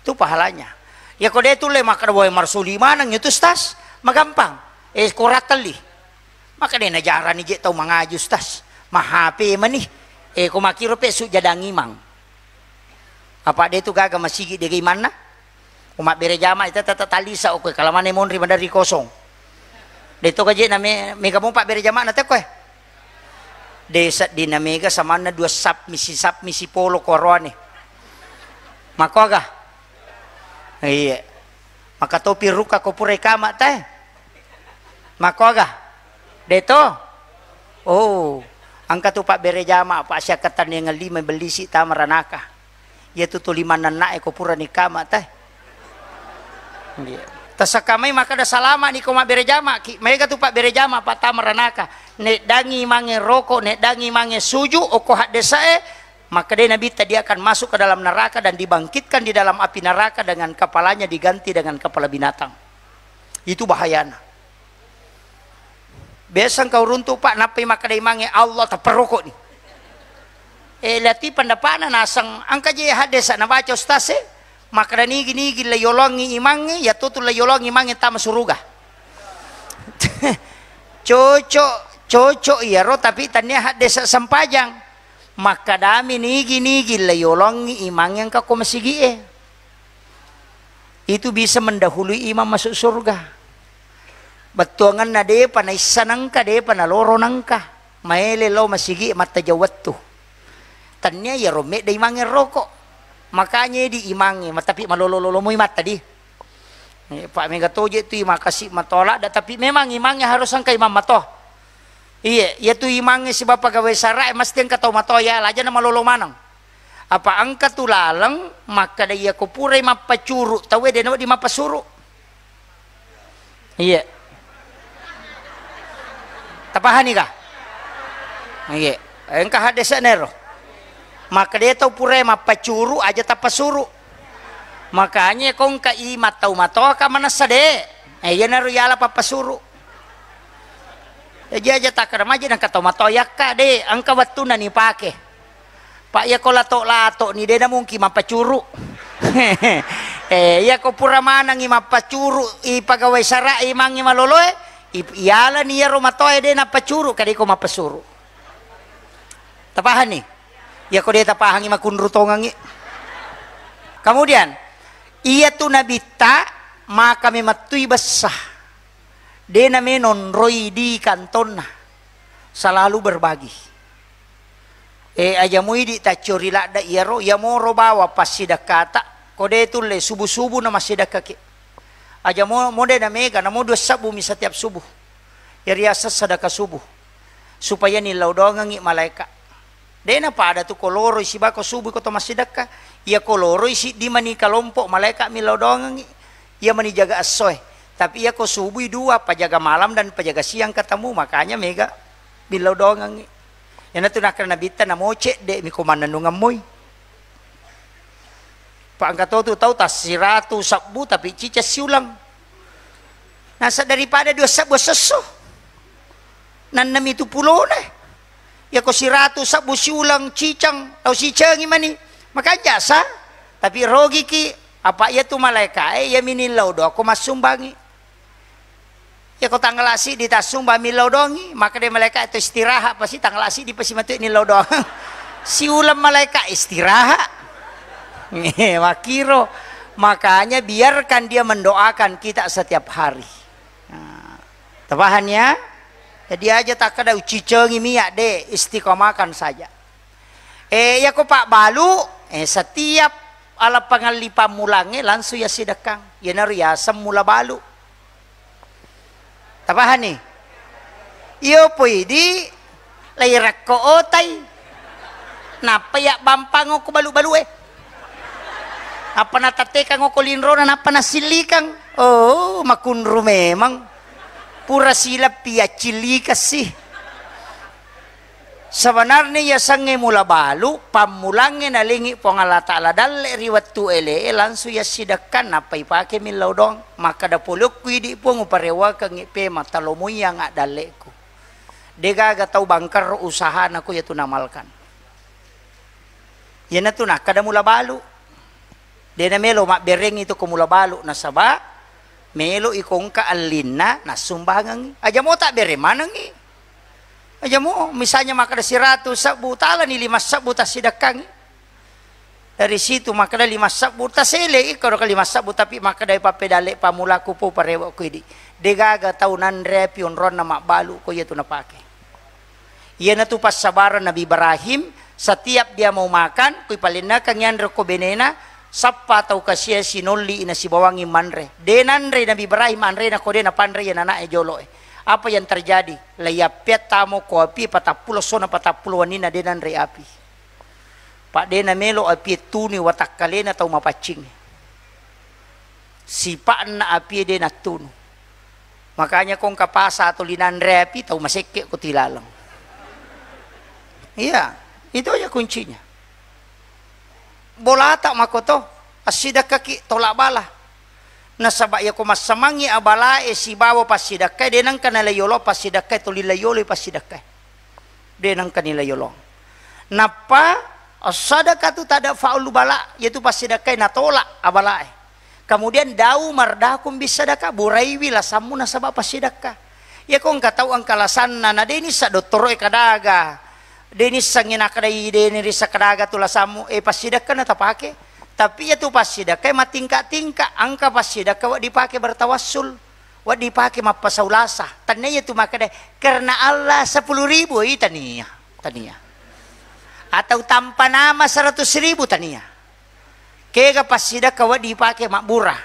Itu pahalanya. Ya kode itu le maka boy marsuli manang itu stas, magampang. Koratali. Maka dia najaran ni je tau mangajus tas. Mahape man nih. Kumakiro pe su jadangi mang. Apa dia itu gaga masigi dia gimana? Umat bere jama itu tata talisa oke kalau mana monri bandari kosong. Dia itu kaje na mega mo pak bere jama na te koe. Desa di na mega sama na dua sap misi polo korone. Mako aga. Iya. Maka topi ruka ko pure kama teh. Mako aga. Deto. Oh, angka tu pak bere jama pak sia katan yang lima beli si tamaranaka. Ya tu lima nanak ko pura ni kama teh. Tasakamay maka da salama ni koma berejama ki mereka tu pak berejama pak tamaranaka nek dangi mange rokok nek dangi mange suju oko hak desae maka dia nabi tadi akan masuk ke dalam neraka dan dibangkitkan di dalam api neraka dengan kepalanya diganti dengan kepala binatang. Itu bahayana. Biasa kau runtuh pak napi maka dia mange Allah tak perokok ni. Lati pendapatan nasang angka je hadesa na baca ustaz maka nigi layolongi imangi ya tutu layolongi imangi tama suruga. Cocok iya ro tapi tanya hak desa sempajang maka dami nigi layolongi imangi yang kau masigi itu bisa mendahului imam masuk surga. Betuangan na de panai sanangka de panaloro nangka maele lo masigi mata jawat tu. Tanya ya romek de imangi rokok. Makanya diimangi tapi malololo mo imat tadi Pak Mega toje tu makasih matola tapi memang imangnya harus angka imam matoh iya ya tu imangnya si bapak gawe sarai mesti angka tau matoh ya aja nama lolo manang apa angka tu lalang maka dia kupure mapa curu tahu dia nama di mapa suru iya tapahani kah iya engkau hadesa nero maka dia tahu pura mapa curu aja tak pasuru makanya kong ka imat tahu matoa ka mana sade ya naru yala papa suru aja tak keramaja dan kata matoa ya ka de angka waktu nani pake pak ya ko lato ni de na mungkin mapa curu ya ko pura mana ngi mapa curu i pagawai sara imangi maloloe iyala ni ya romatoa de na pacuru kadi ko mapa suru tapahan nih ya kau dia tapahangi makunru tongangi. Kemudian ia tu nabita maka mematui basah. Dia namenon roi di kantona selalu berbagi. Aja muidi tak curi lada iaro ya moro bawa pas sidak kata kode tu le subuh nama sidak kaki. Aja mode na mega namo dua sabu mi setiap subuh. Ya riasa sedekah subuh supaya nilau dongangi malaikat. Dena pada tu koloro isi bako subuh ko tomasidaka ia koloro isi di mani kelompok malaikat milodong ia mani jaga asoy tapi ia ko subuh dua pajaga malam dan pajaga siang ketemu makanya mega milodong yana tu nak nabita na moce de mi komandan nungamoy pak angkat tu tahu tas 100 sabu tapi cica siulang nasa daripada 2 sabu sesuh nanam itu pulau nih ya ko si ratu sabu siulang cicang atau si cengi mani maka jasa tapi rogi ki apa ya tu malaikat ya minilau do aku masumbangi ya ko tanggalasi di tasumba milau dongi maka dia malaikat itu istirahat pasti tanggalasi di pasti matu nilau doang si ulam malaikat istirahat makiro makanya biarkan dia mendoakan kita setiap hari nah, tebahannya Jadi aja tak kada uci cengi miak de istiqomakan saja. Ya ko Pak Balu, setiap ala pangalipa mulange langsung ya sidakang. Ya nariasam mula balu. Tapahan nih. Iyo pwede layrak ko otay. Napa ya bampang ko balu-balu Apa natatekang ko linro na napa nasilikang. Oh, makunro memang. Pura sila piacili kasi. Sebenarnya ya sange mula balu, pamulange nalingi po nga latala dalle riwat tu ele, langsung ya sidakan apa ipake milaw dong. Maka da pulok kuidi po nguparewa kang ipe matalomoy nga dalle ko. Dega gataw bangkar usaha na ko ya tunamalkan. Yan na to na, kada mula balu. De na melo makbereng ito ko mula balu na saba, melo ikong kaalin na sumbangang. Aja mo tak bere manang Aja mo, misalnya maka ada 100 sabu tala ni 5 sabu tas sidakang. Dari situ maka ada 5 sabu tas sele kalau ke 5 sabu tapi maka ada papedale pamula ko po parewa ko idi. Degaga tahunan repion ron na makbalu ko yeto na pake. Iyan na to pasabaran Nabi Ibrahim, setiap dia mau makan, kuy palina kang yan ko benena, sapa tau kasya sinoli na si bawangi manre. Denanre Nabi Ibrahim anre na ko de na panre yan na jolo Apa yang terjadi? Layapet tamo ko api patapulo sona patapulo wanina denan re api. Pak dena melo api tuni watak kalena tau mapacing. Sipaan na api dena tunu. Makanya kong kapasa atau linan re api tau maseke ko tilalang. Iya, itu aja kuncinya. Bola tak makoto asida kaki tolak bala. Nasaba ya ko masamangi abala si bawo pasidakai denang kanila yolo pasidakai tulila yolo pasidakai denang kanila yolo napa sadaka tu tada faulu bala yaitu pasidakai natolak abala kemudian dau mardakum bisadaka burai wila samu nasaba pasidaka ya kong katau ang kalasan na deni sa doktor kadaga deni sangina kadai deni risa kadaga tula samu pasidaka na tapake. Tapi itu pasidaka matingka-tingka angka pasidaka wak dipakai bertawassul wak dipakai mapasaulasa tanya itu maka deh karena Allah 10.000 tania atau tanpa nama 100.000 tania kega pasidaka wak dipakai makburah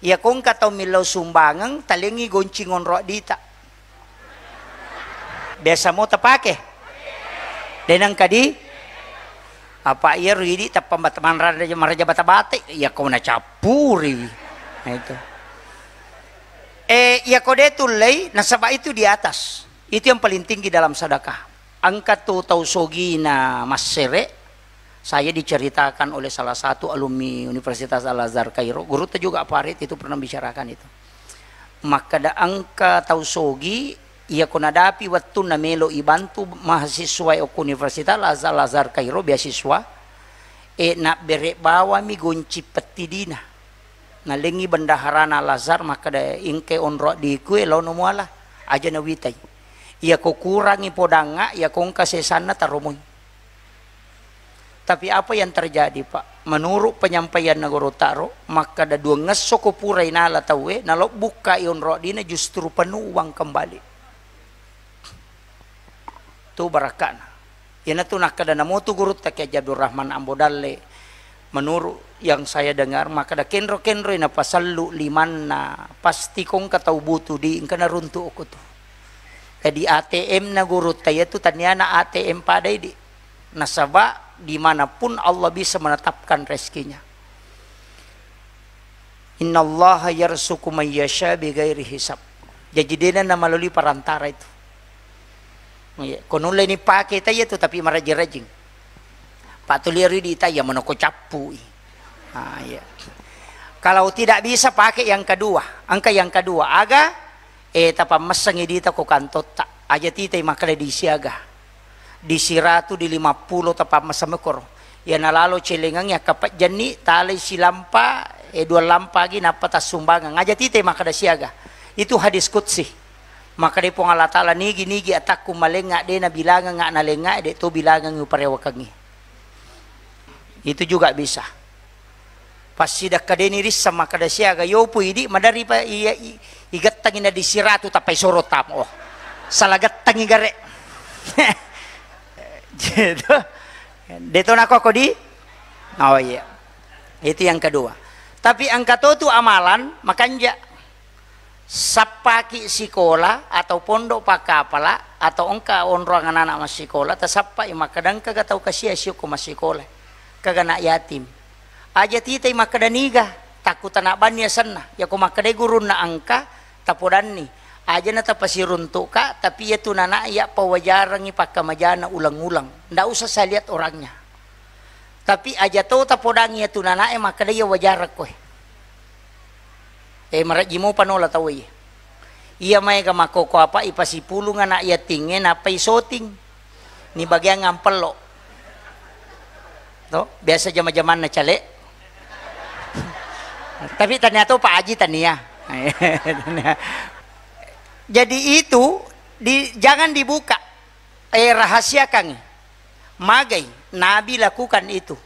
ya kung katau milau sumbangang talingi goncingon roh dita biasa mau terpakai denang kadi apa iya ridi tapam bataman maraja bata-bate ya kau na capuri nah itu ya kode tulay nasaba itu di atas itu yang paling tinggi dalam sedekah angka tu tausogi na masere saya diceritakan oleh salah satu alumni Universitas Al-Azhar Kairo guru juga Farid itu pernah bicarakan itu maka da angka tausogi ia kunadapi waktu na melo ibantu mahasiswa o Universitas Al-Azhar Kairo beasiswa nak bere bawa mi gonci petidina na lengi bendaharana Al-Azhar maka da ingke onro di kue law no muala aja na witai ia ko kurangi podanga ia kong kasesana tarumoy tapi apa yang terjadi Pak menurut penyampaian na Guru Taro maka da dua ngeso ko purai nala tawe nalo buka onro dina justru penuh uang kembali tu barakana yana tu nak kada namo tu guru tak Abdul Rahman Ambodalle menurut yang saya dengar maka da kenro ina pasallu limanna pasti kong katau butu di ingkana runtu aku tu di ATM na guru taya tu tanyana ATM padai di nasaba dimanapun Allah bisa menetapkan rezekinya innallaha yarsuku man yasha bighairi hisab jadi dena na melalui perantara itu konulay ni pakai tayo tu tapi marajing-rajing. Patuliri di tayo menoko capu. Ya. Kalau tidak bisa pakai yang kedua, angka yang kedua aga tapa masangi dita ko kantot tak aja titay makale di siaga. Di siratu di 50 tapa masamekor. Ya nalalo celengang ya kapat jani talay silampa 2 lampa gi napatas sumbangan aja titay makada siaga. Itu hadis qudsi. Maka di pong Allah Ta'ala nigi atakku malenga de na bilangan nga nalenga de to bilangan yung parewa kangi itu juga bisa pas sidak kadeni risa maka da siya gayo po idi madari pa igatangin na di siratu tapay sorot tam salah getang igare. Gitu. Deto nako di. Oh iya. Itu yang kedua. Tapi angka itu amalan makanya sapaki sekolah atau pondok pakapala atau engka onrang anak masih sekolah tasapa makadang kaga tahu kasih ko masih sekolah kaga nak yatim aja titai makadaniga takut anak bania sana ya ko makade gurun na angka tapodani aja na tapasirun ka tapi ya tunana ya pawajarang ipakamajana ulang-ulang ndak usah saya lihat orangnya tapi aja tahu tapodangi ya tunana makade ya wajarak ko maraji mo panola tahu ya iya may kamakoko apa ipasipulo nga na iya tingin apa isoting ni bagyang ngampelo to biasa jama-jaman na cale tapi tanya to Pak Haji tania jadi itu jangan dibuka rahasiakan magai Nabi lakukan itu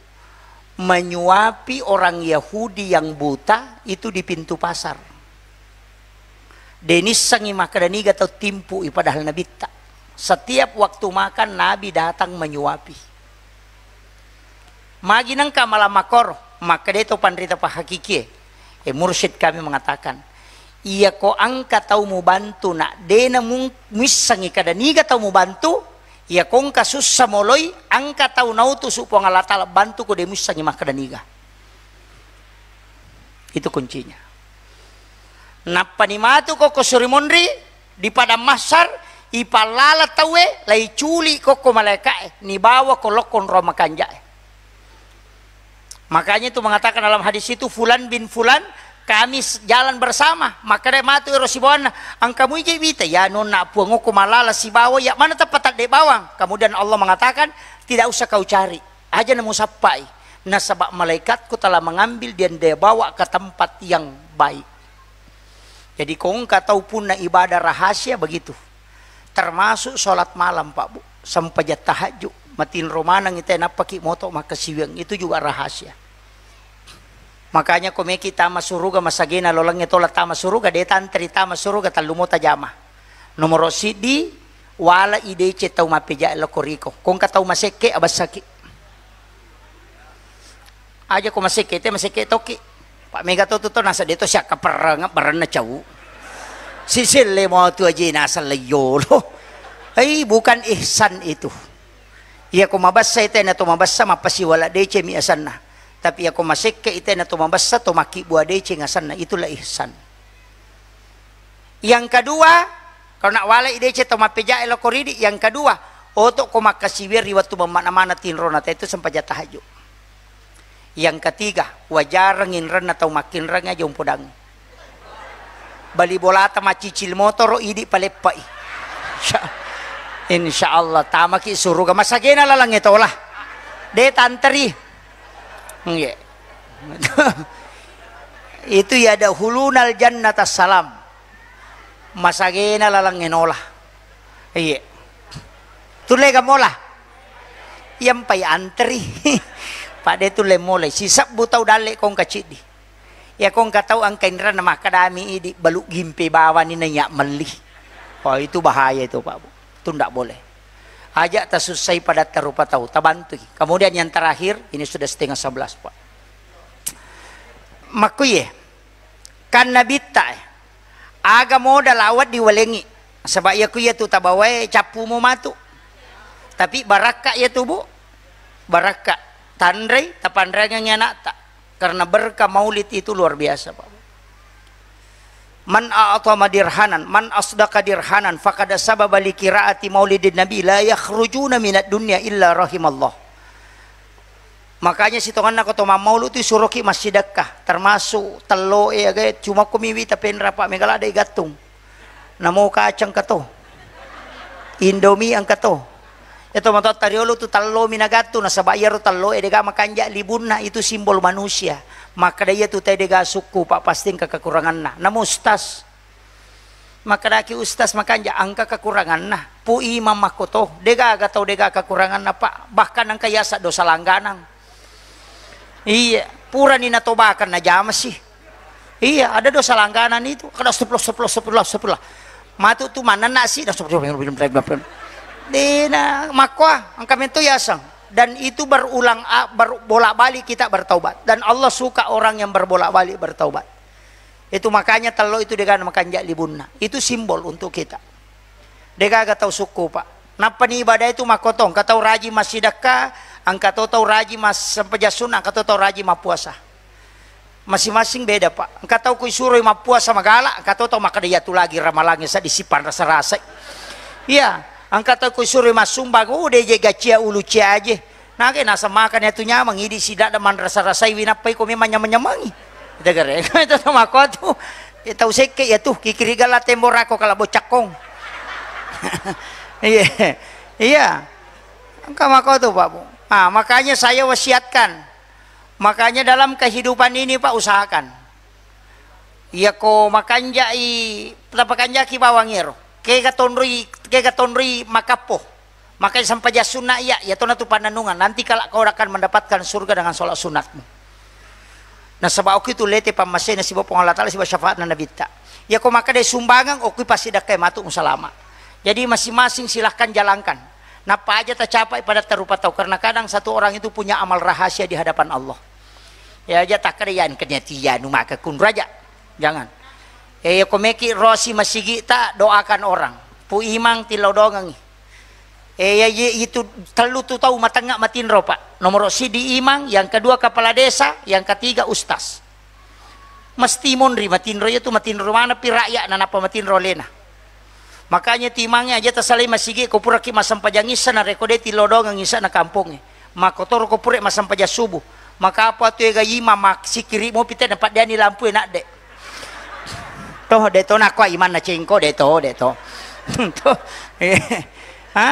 menyuapi orang Yahudi yang buta itu di pintu pasar. Denis sangi makadaniga atau timpu padahal Nabi tak. Setiap waktu makan Nabi datang menyuapi. Maginang kamala makor maka itu pandrita pak hakiki. Mursyid kami mengatakan, iya ko angka tahu mu bantu nak dena misangi kadaniga tahu mu bantu. Ya kong kasus samoloy angka tahu nautu supong Allah Ta'ala bantu ko demus sangi makadaniga. Itu kuncinya. Napa ni matu ko surimonri di pada masar ipalala tawe lai culi ko malaikat ni bawa ko lokon roma kanja. Makanya itu mengatakan dalam hadis itu fulan bin fulan kami jalan bersama maka dia matu erosibon angka mu ije bita ya nona puango kumalala si bawa ya mana tepat de bawang kemudian Allah mengatakan tidak usah kau cari aja nemu sapai nasabak malaikatku telah mengambil dan dia bawa ke tempat yang baik. Jadi kau tahu pun na ibadah rahasia begitu termasuk sholat malam Pak Bu sampai jat tahajud matin romanang itu napaki moto maka siwang itu juga rahasia. Makanya komeki tama suruga masagena lolang ito la tama suruga de tantri tama suruga talumota jama. Nomor sidi wala ide che tau mapeja lo koriko. Kung katau maseke abasaki. Aja ko maseke toki. Pak mega to nasa dito siya kaparang barana chau. Sisile mo tu aja nasa layolo. Ay bukan ihsan itu. Iya ko mabasa ite na to mabasa mapasiwala de che mi asan na. Tapi aku masih ke itu na tumabasa tumaki buah dece ngasan na itulah ihsan. Yang kedua, kalau nak walai dece tumapeja elo koridi. Yang kedua, otok ko makasibir riwat tu mana-mana tinrona itu sampai jatah tahajud. Yang ketiga, wajar nginren atau makin reng aja umpudang. Bali bolata macicil motor idi palepai. Insya Allah tamaki suruga masagena lalang ito lah. De tantri. Yeah. Itu ya ada hulunal jannata salam masagena lalang enola iya tule gamola yang pay antri pada itu lemole sisap butau dale kong kacidi ya kong katau ang kainra na makadami idi baluk gimpe bawa ni nanya meli oh itu bahaya itu Pak Bu itu ndak boleh ajak tasusai pada terupa tahu tabantu. Kemudian yang terakhir ini sudah 10:30 Pak. Makuye kan nabita aga modal awat diwalengi sebab ya kuya tu tabawai capu mo matu. Tapi baraka ya tu Bu. Baraka tandrai tapandrai nya nata karena berkah maulid itu luar biasa Pak. Man a'atama dirhanan man asdaqa dirhanan faqad sababa li qiraati maulidin nabi la yakhrujuna minad dunya illa rahimallah. Makanya sitongan na ko to maulud tu suruki masjid Dekkah termasuk telo agay cuma kumiwi tapen rapa megala day gatung namo kacang kato indomie ang kato ito matot tariolo tu talo minagato na sa bayar talo edega makanja libun na itu simbol manusia maka daya tu tedega suku Pak pasting kekurangan na namustas maka daki ustas makanja angka kekurangan na pu imam makoto dega gatau dega kekurangan na Pak bahkan ang kayasa dosa langganang iya pura ni natobakan na jama sih iya ada dosa langganan itu kada 10 10 10 10. matu tu mana nasi dah dina makwa angka itu yasang. Dan itu bolak-balik kita bertaubat, dan Allah suka orang yang berbolak-balik bertaubat. Itu makanya telo itu dengan makan jak libunna, itu simbol untuk kita. Deka tahu suku pak, napa ni ibadah itu makotong, katau raji mas sidaka, angka tahu raji mas sampajasuna, angka tahu raji mas puasa. Masing-masing beda pak. Angka tahu kui suruh mas puasa magala, angka tahu makadaya tu lagi ramalangi sa disipan rasa-rasa. Iya. Angkat aku suruh mas sumbang, udah jaga cia ulu cia aja. Nah, kena sama makan itu nyamang, ini sidak deman rasa-rasai winapai kau memang nyamangi. Kita keren, itu sama kau tuh. Tahu seke ya tuh, kikiri galat tembor aku kalau bocakong. Iya, iya. Angkat makau tuh pak. Nah, makanya saya wasiatkan. Makanya dalam kehidupan ini pak usahakan. Iya kau makan jai, tapakan jaki bawangiro. Kega tonri makapo, makanya sampai jasuna ya tona tu pananungan. Nanti kalau kau akan mendapatkan surga dengan sholat sunatmu. Nah sebab aku itu lete pamasai na sibo pengolah taala sibo syafaat na nabita. Ya kau maka dari sumbangan, aku pasti dah matu selama. Jadi masing-masing silahkan jalankan. Napa aja tercapai pada terupa tahu, karena kadang satu orang itu punya amal rahasia di hadapan Allah. Ya aja tak kerian kenyatian maka kun raja, jangan. Komeki rosi masigi tak doakan orang pu imang tilodongang itu telu tu tahu matengak matinro pak. Nomor si di imang, yang kedua kepala desa, yang ketiga ustaz. Mesti monri matinro itu matinro mana pi rakyat nanapa matinro lena. Makanya timangnya aja tersalai masigi ko pura ki masam pajangisa na rekode tilodongang isa na kampungnya. Makotor ko pura masam pajas subuh. Maka apa tu ega imam mak sikiri mo pite dapat dia ni lampu enak dek. Toh deto nakwa iman na cengko deto ha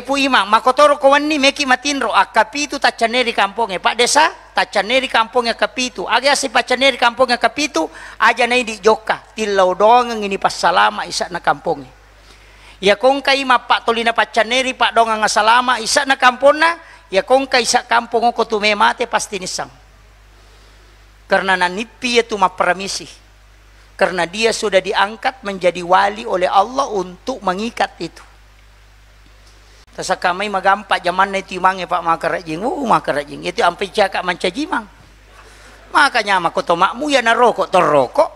pu imang makotoro ko wanni meki matinro akapitu tacaneri kampungnya pak desa tacaneri kampungnya kapitu aga si pacaneri kampungnya kapitu aja nai di joka tilau dongang ini pas salama isa na kampungnya ya kong kai ma pak tolina pacaneri pak dongang salama isa na kampungna ya kong kai isa kampung ko tu memate pasti nisang karena nanipi itu maperamisi. Karena dia sudah diangkat menjadi wali oleh Allah untuk mengikat itu. Tasa kami magampak zaman na timangnya pak makarajing, makarajing itu ampai cakap mancajimang. Makanya makoto makmu ya narokok torokok.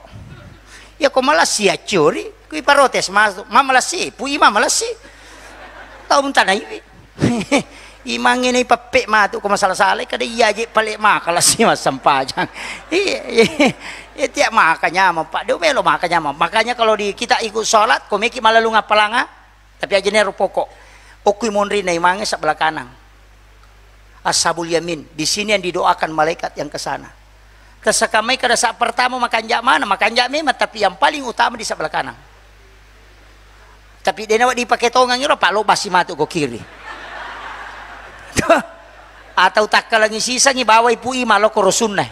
Ya kau malas sia curi, kui parotes masuk, mamalasi, pu imam malasi. Tahu mentana ini. Imang ini papek matu ko masalah saleh kada iya je palik makalah si mas sampajang. Iya tiap makanya pak do melo makanya makanya kalau kita ikut sholat ko meki malalu ngapalanga tapi aja neru pokok. Okui monri na imangnya sebelah kanan. Ashabul yamin, di sini yang didoakan malaikat yang ke sana. Kesakamai kada saat pertama makan jak mana? Makan jak memang tapi yang paling utama di sebelah kanan. Tapi dia nak dipakai tongang itu pak lo basi matu go kiri. Atau tak kalangi sisa ngi bawa ipu ima lo korosunai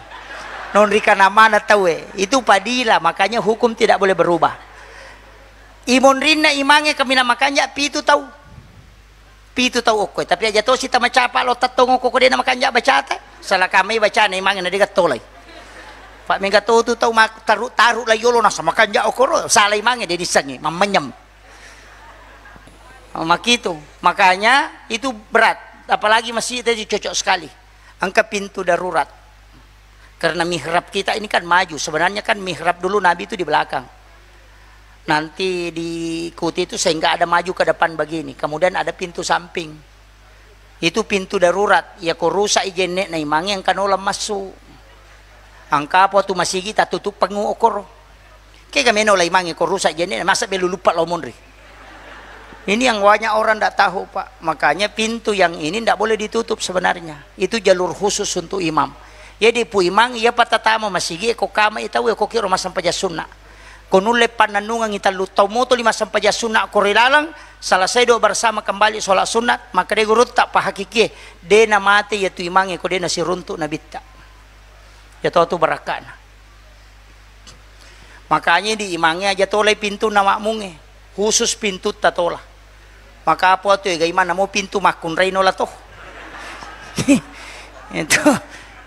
non rika nama na tawe itu padila makanya hukum tidak boleh berubah. Imon rinna imangnya kami na makanya pitu tahu okoy tapi aja to sita macapa lo tatongo ko dia na makanya bacata salah kami baca na imangnya na digat tolay pak mega to tu tahu mak taru la yolo na sama makanya okoro salah imangnya dia disangi mamenyem makitu makanya itu berat. Apalagi masjid tadi cocok sekali angka pintu darurat karena mihrab kita ini kan maju sebenarnya kan mihrab dulu Nabi itu di belakang nanti diikuti itu sehingga ada maju ke depan begini kemudian ada pintu samping itu pintu darurat ya ko rusak ijenek na imang yang kanola masuk angka apa tu masih kita tutup pengu okoro kaya gameno la imang ko rusak ijenek masa belu lupa lo monri. Ini yang banyak orang tidak tahu pak. Makanya pintu yang ini tidak boleh ditutup sebenarnya. Itu jalur khusus untuk imam. Jadi pu imam ia patatama masigi ko kama itaw ko kiro masam pajasuna. Konule pananungan ita lutau moto lima sampai sunat korilalang salah saya do bersama kembali sholat sunat maka dia gurut tak pahakiki dena mati ya tu imang ko dena si runtuk nabita. Ya tahu tu barakana. Makanya di imangnya aja tolai pintu nama munge khusus pintu tatola. Maka apa tu ya gimana mau pintu makun reino lah toh. Itu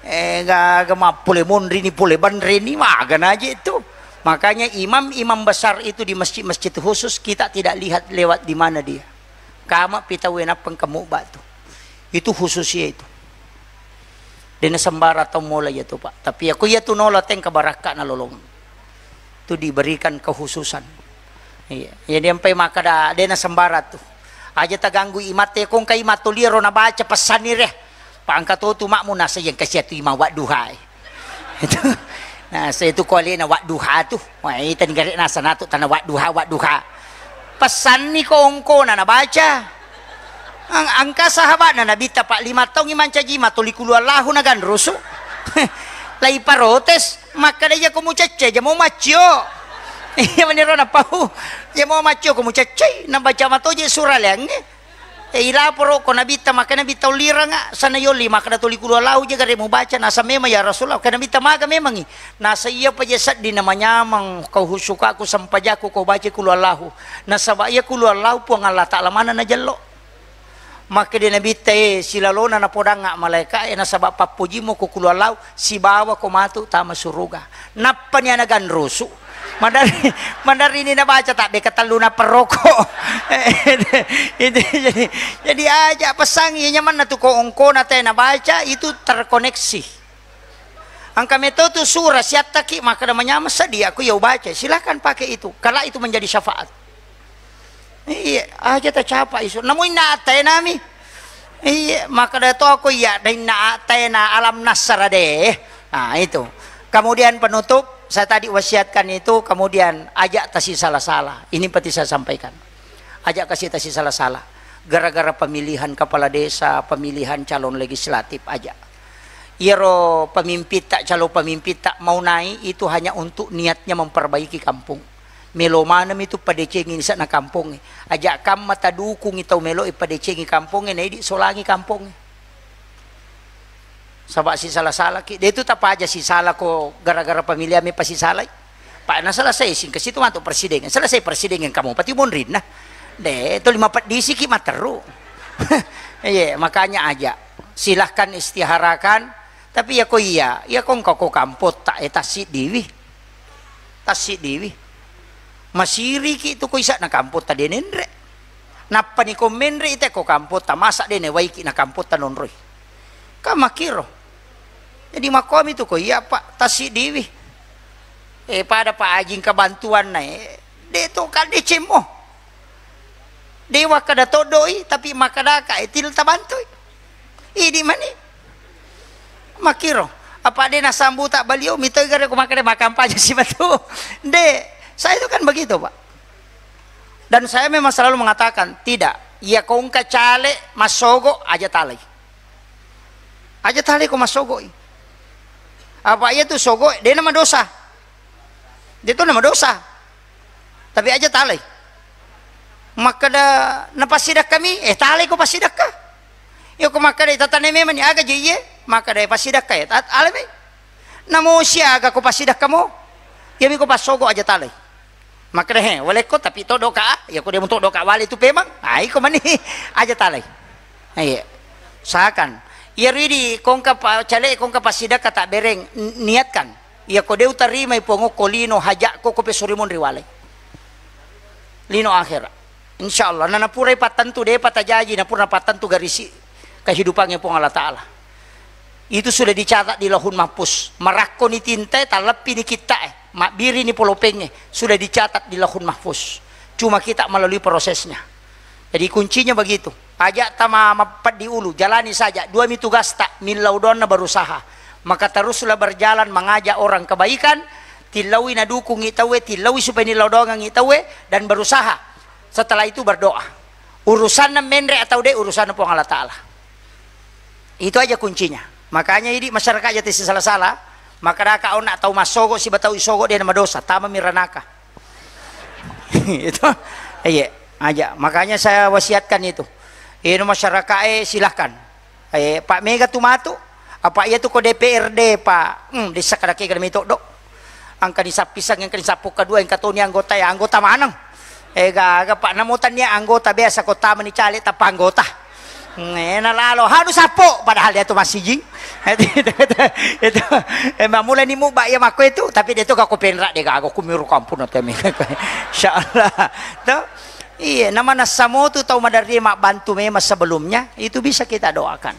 gak pule mondri ni pule bandre ni magan aja itu. Makanya imam-imam besar itu di masjid-masjid khusus kita tidak lihat lewat di mana dia. Kama pitawin apang kamu batu. Itu khususnya itu. Dena sembara atau mulai itu Pak. Tapi aku ya tu nola teng kabaraka na lolong. Itu diberikan kekhususan. Iya. Jadi sampai maka dena sembara tu. Aja taganggu imate kung kay matuliro na baca pesan ni reh. Paangkat tu mak mo nasa yang kasi tu ima wak duha. Itu. Nah, saya itu kuali na wak duha tu. Wah, itu nigari nasa nato tanah wak duha. Pesan ni ko na nabaca. Ang angka sahabat na nabita Pak 5 tahun iman caji matuli kuluallahu na gan rusu. Lai parotes maka dia ko mo cece ja mo macio. Iya maniro na pau. Ja mo macio ko mo cece na baca matoje suralang. Ilaporo ko nabita maka nabita ulira nga sana yoli maka natuli kuluallahu ja gare mo baca nasa mema ya Rasulullah kana bita maga memang nasa iya pa jasad di namanya mang kau husuka ko sampajaku ko baca kuluallahu. Nasa ba iya kuluallahu po ang Allah Ta'ala mana na jallo. Maka dia nabita sila lona na podang nga malaika na sabab papuji mo kukulalau si bawa ko matu tama suruga napa niya naganrusu mandari ini nabaca tak be katalu na peroko jadi aja pesangi nyaman na tu ko ongko na tayo nabaca itu terkoneksi ang kami tu surah siat taki maka namanya masadia aku ya baca silakan pakai itu kalau itu menjadi syafaat. Iya, aja tak capai isu. Namun naatay nami. Iya, maka dato ako iya dahil naatay na alam nasara deh. Nah itu. Kemudian penutup, saya tadi wasiatkan itu. Kemudian ajak tasi salah-salah. Ini pasti saya sampaikan. Ajak kasih tasi salah-salah. Gara-gara pemilihan kepala desa, pemilihan calon legislatif aja. Iro pemimpin tak calon pemimpin tak mau naik itu hanya untuk niatnya memperbaiki kampung. Melo manam itu padecengin sa na kampung. Aja kam mata dukung itaw melo ipadecengi kampung na di solangi kampung. Sabak si salah-salah ki. Dito tapa aja si salah ko gara-gara pamilya may pasisalay. Pa na selesai sing kasi tumanto presiden. Selesai presiden yang kamu pati mon rin na. De itu 5 disi ki materu. Iya, makanya aja silahkan istiharakan tapi ya ko iya kong ko kampot ta etasi diwi. Tasi diwi. Masiri ki itu ko isa na kampot ta denenre. Napa ni ko menre ite ko kampot ta masa dene waiki na kampot ta nonroy. Kamakiro. Jadi makom itu ko iya Pak tasi diwi. Pada Pak Ajing kebantuan na deto kan decemo. Dewa kada todoi tapi makadaka itil tabantoy. Idi mani. Makiro. Apa dia nasambu tak baliau mitoy gara ko makade makampanya si batu. De saya itu kan begitu Pak. Dan saya memang selalu mengatakan tidak. Ya kong kacale masogo aja talay. Aja talay ko masogo. Apa iya tuh sogo? Dia nama dosa. Dia tuh nama dosa. Tapi aja talay. Maka da napasidak kami. Talay ko pasidak ka. Yo ko maka da itatane memang aga jiye. Maka da pasidak ka. Alame. Namo siya aga ko pasidak kamo. Yabi ko pasogo aja talay. Maka deh, wala ko tapi todo ka, ya ko dia untuk doka wali itu pemang, ai ko mani aja talay. Iya. Sakan. Ya ridi kongka cale kongka pasida kata bereng niatkan. Ya ko dia utarima ipongo kolino hajak ko pesurimon riwale. Lino akhir. Insyaallah nana purai patantu deh patajaji na purna patantu garisi kehidupannya pong Allah Taala. Itu sudah dicatat di Lauhul Mahfuz. Marakko ni tinta talapi ni kita makbiri ni polopengnya sudah dicatat di Lauhul Mahfuz. Cuma kita melalui prosesnya. Jadi kuncinya begitu. Ajak tama mapat di ulu, jalani saja. 2 tugas tak milaudonna berusaha. Maka teruslah berjalan mengajak orang kebaikan, tilawi na dukung itawe, tilawi supaya nilaudongan itawe dan berusaha. Setelah itu berdoa. Urusan menre atau de urusan pong Allah Taala. Itu aja kuncinya. Makanya ini masyarakat aja tisi salah-salah. Maka kau nak tahu masogo si batau isogo dia nama dosa tama miranaka. Itu iya aja. Makanya saya wasiatkan itu. Ini masyarakat silahkan. Pak Mega tumatu apa ia tu ko DPRD Pak. Desa kadake kada mito dok. Angka di sapisang yang kanisa kedua yang katoni anggota ya anggota manang. Gaga Pak namutan niya anggota biasa kota mani cali tapa anggota. Ngena lalo hanu sapo padahal dia tuh masih jing. Itu emang mulai ni mubak ya mako itu tapi dia tuh aku penrak dia aku miru kampun atau insyaallah tuh iya nama nasamo tuh tahu madari mak bantu masa sebelumnya itu bisa kita doakan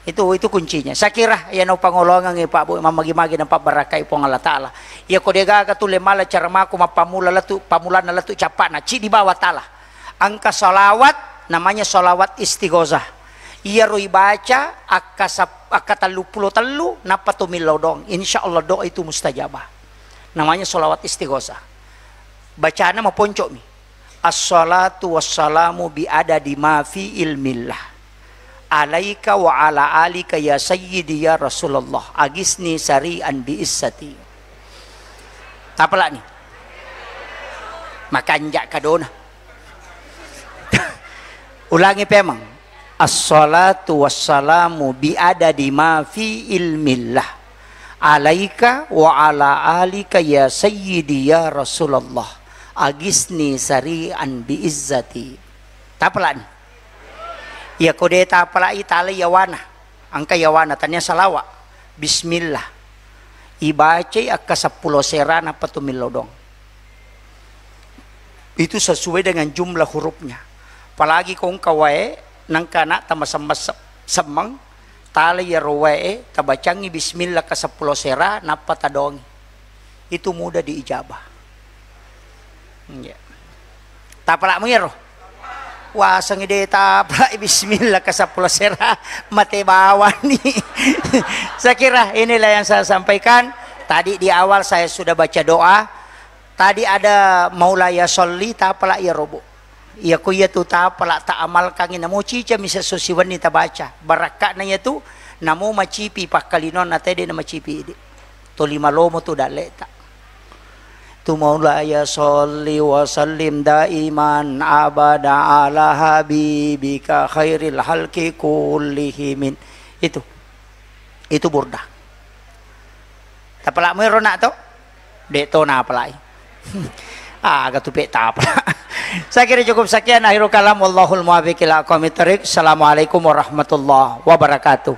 itu kuncinya saya kira ya no pangolongan Pak Bu mamagi-magi nampak barakai pong Allah Taala ya ko dega ka tule mala cara maku mapamula latu pamulan latu capana ci di bawah Taala angka salawat namanya sholawat istighosah iya roi baca akatalu napatumil lodong insyaallah doa itu mustajabah namanya sholawat istighosah bacaan mau poncok mi as-salatu wassalamu bi adadi ma fi ilmillah alaika wa ala alika ya sayyidi ya Rasulullah agisni sari'an bi izzati apalah nih makanjak kadona ulangi pemang as-salatu wassalamu bi adadi ma fi ilmillah alaika wa ala alika ya sayyidi ya Rasulullah agisni sari'an bi izzati tapalan ya kode tapala itala yawana angka yawana tanya salawa bismillah ibace akka 10 serana patumil lodong itu sesuai dengan jumlah hurufnya apalagi kung kawae nang kana tamasambas semang tali ya rowae tabacangi bismillah ka 10 sera napatadongi itu mudah diijabah ya tapala mo yero wasang ide tapala bismillah ka 10 sera mate bawan nih saya kira inilah yang saya sampaikan tadi di awal saya sudah baca doa tadi ada maulaya sholli tapala ya robo iya ko iya tu tapala ta amal kangin namo cica misa sosiwan ni tabaca barakak na tu namo macipi pakalinon na tede na macipi idi to 5 lomo tu daleta tu maulaya sholli wa sallim daiman abada ala habibika khairil halki kullihim itu burda tapala mo rona to de to na apalai gatupe tapala saya kira cukup sekian akhirul kalam wallahul muwaffiq ila aqwamit thoriq. Assalamualaikum warahmatullahi wabarakatuh.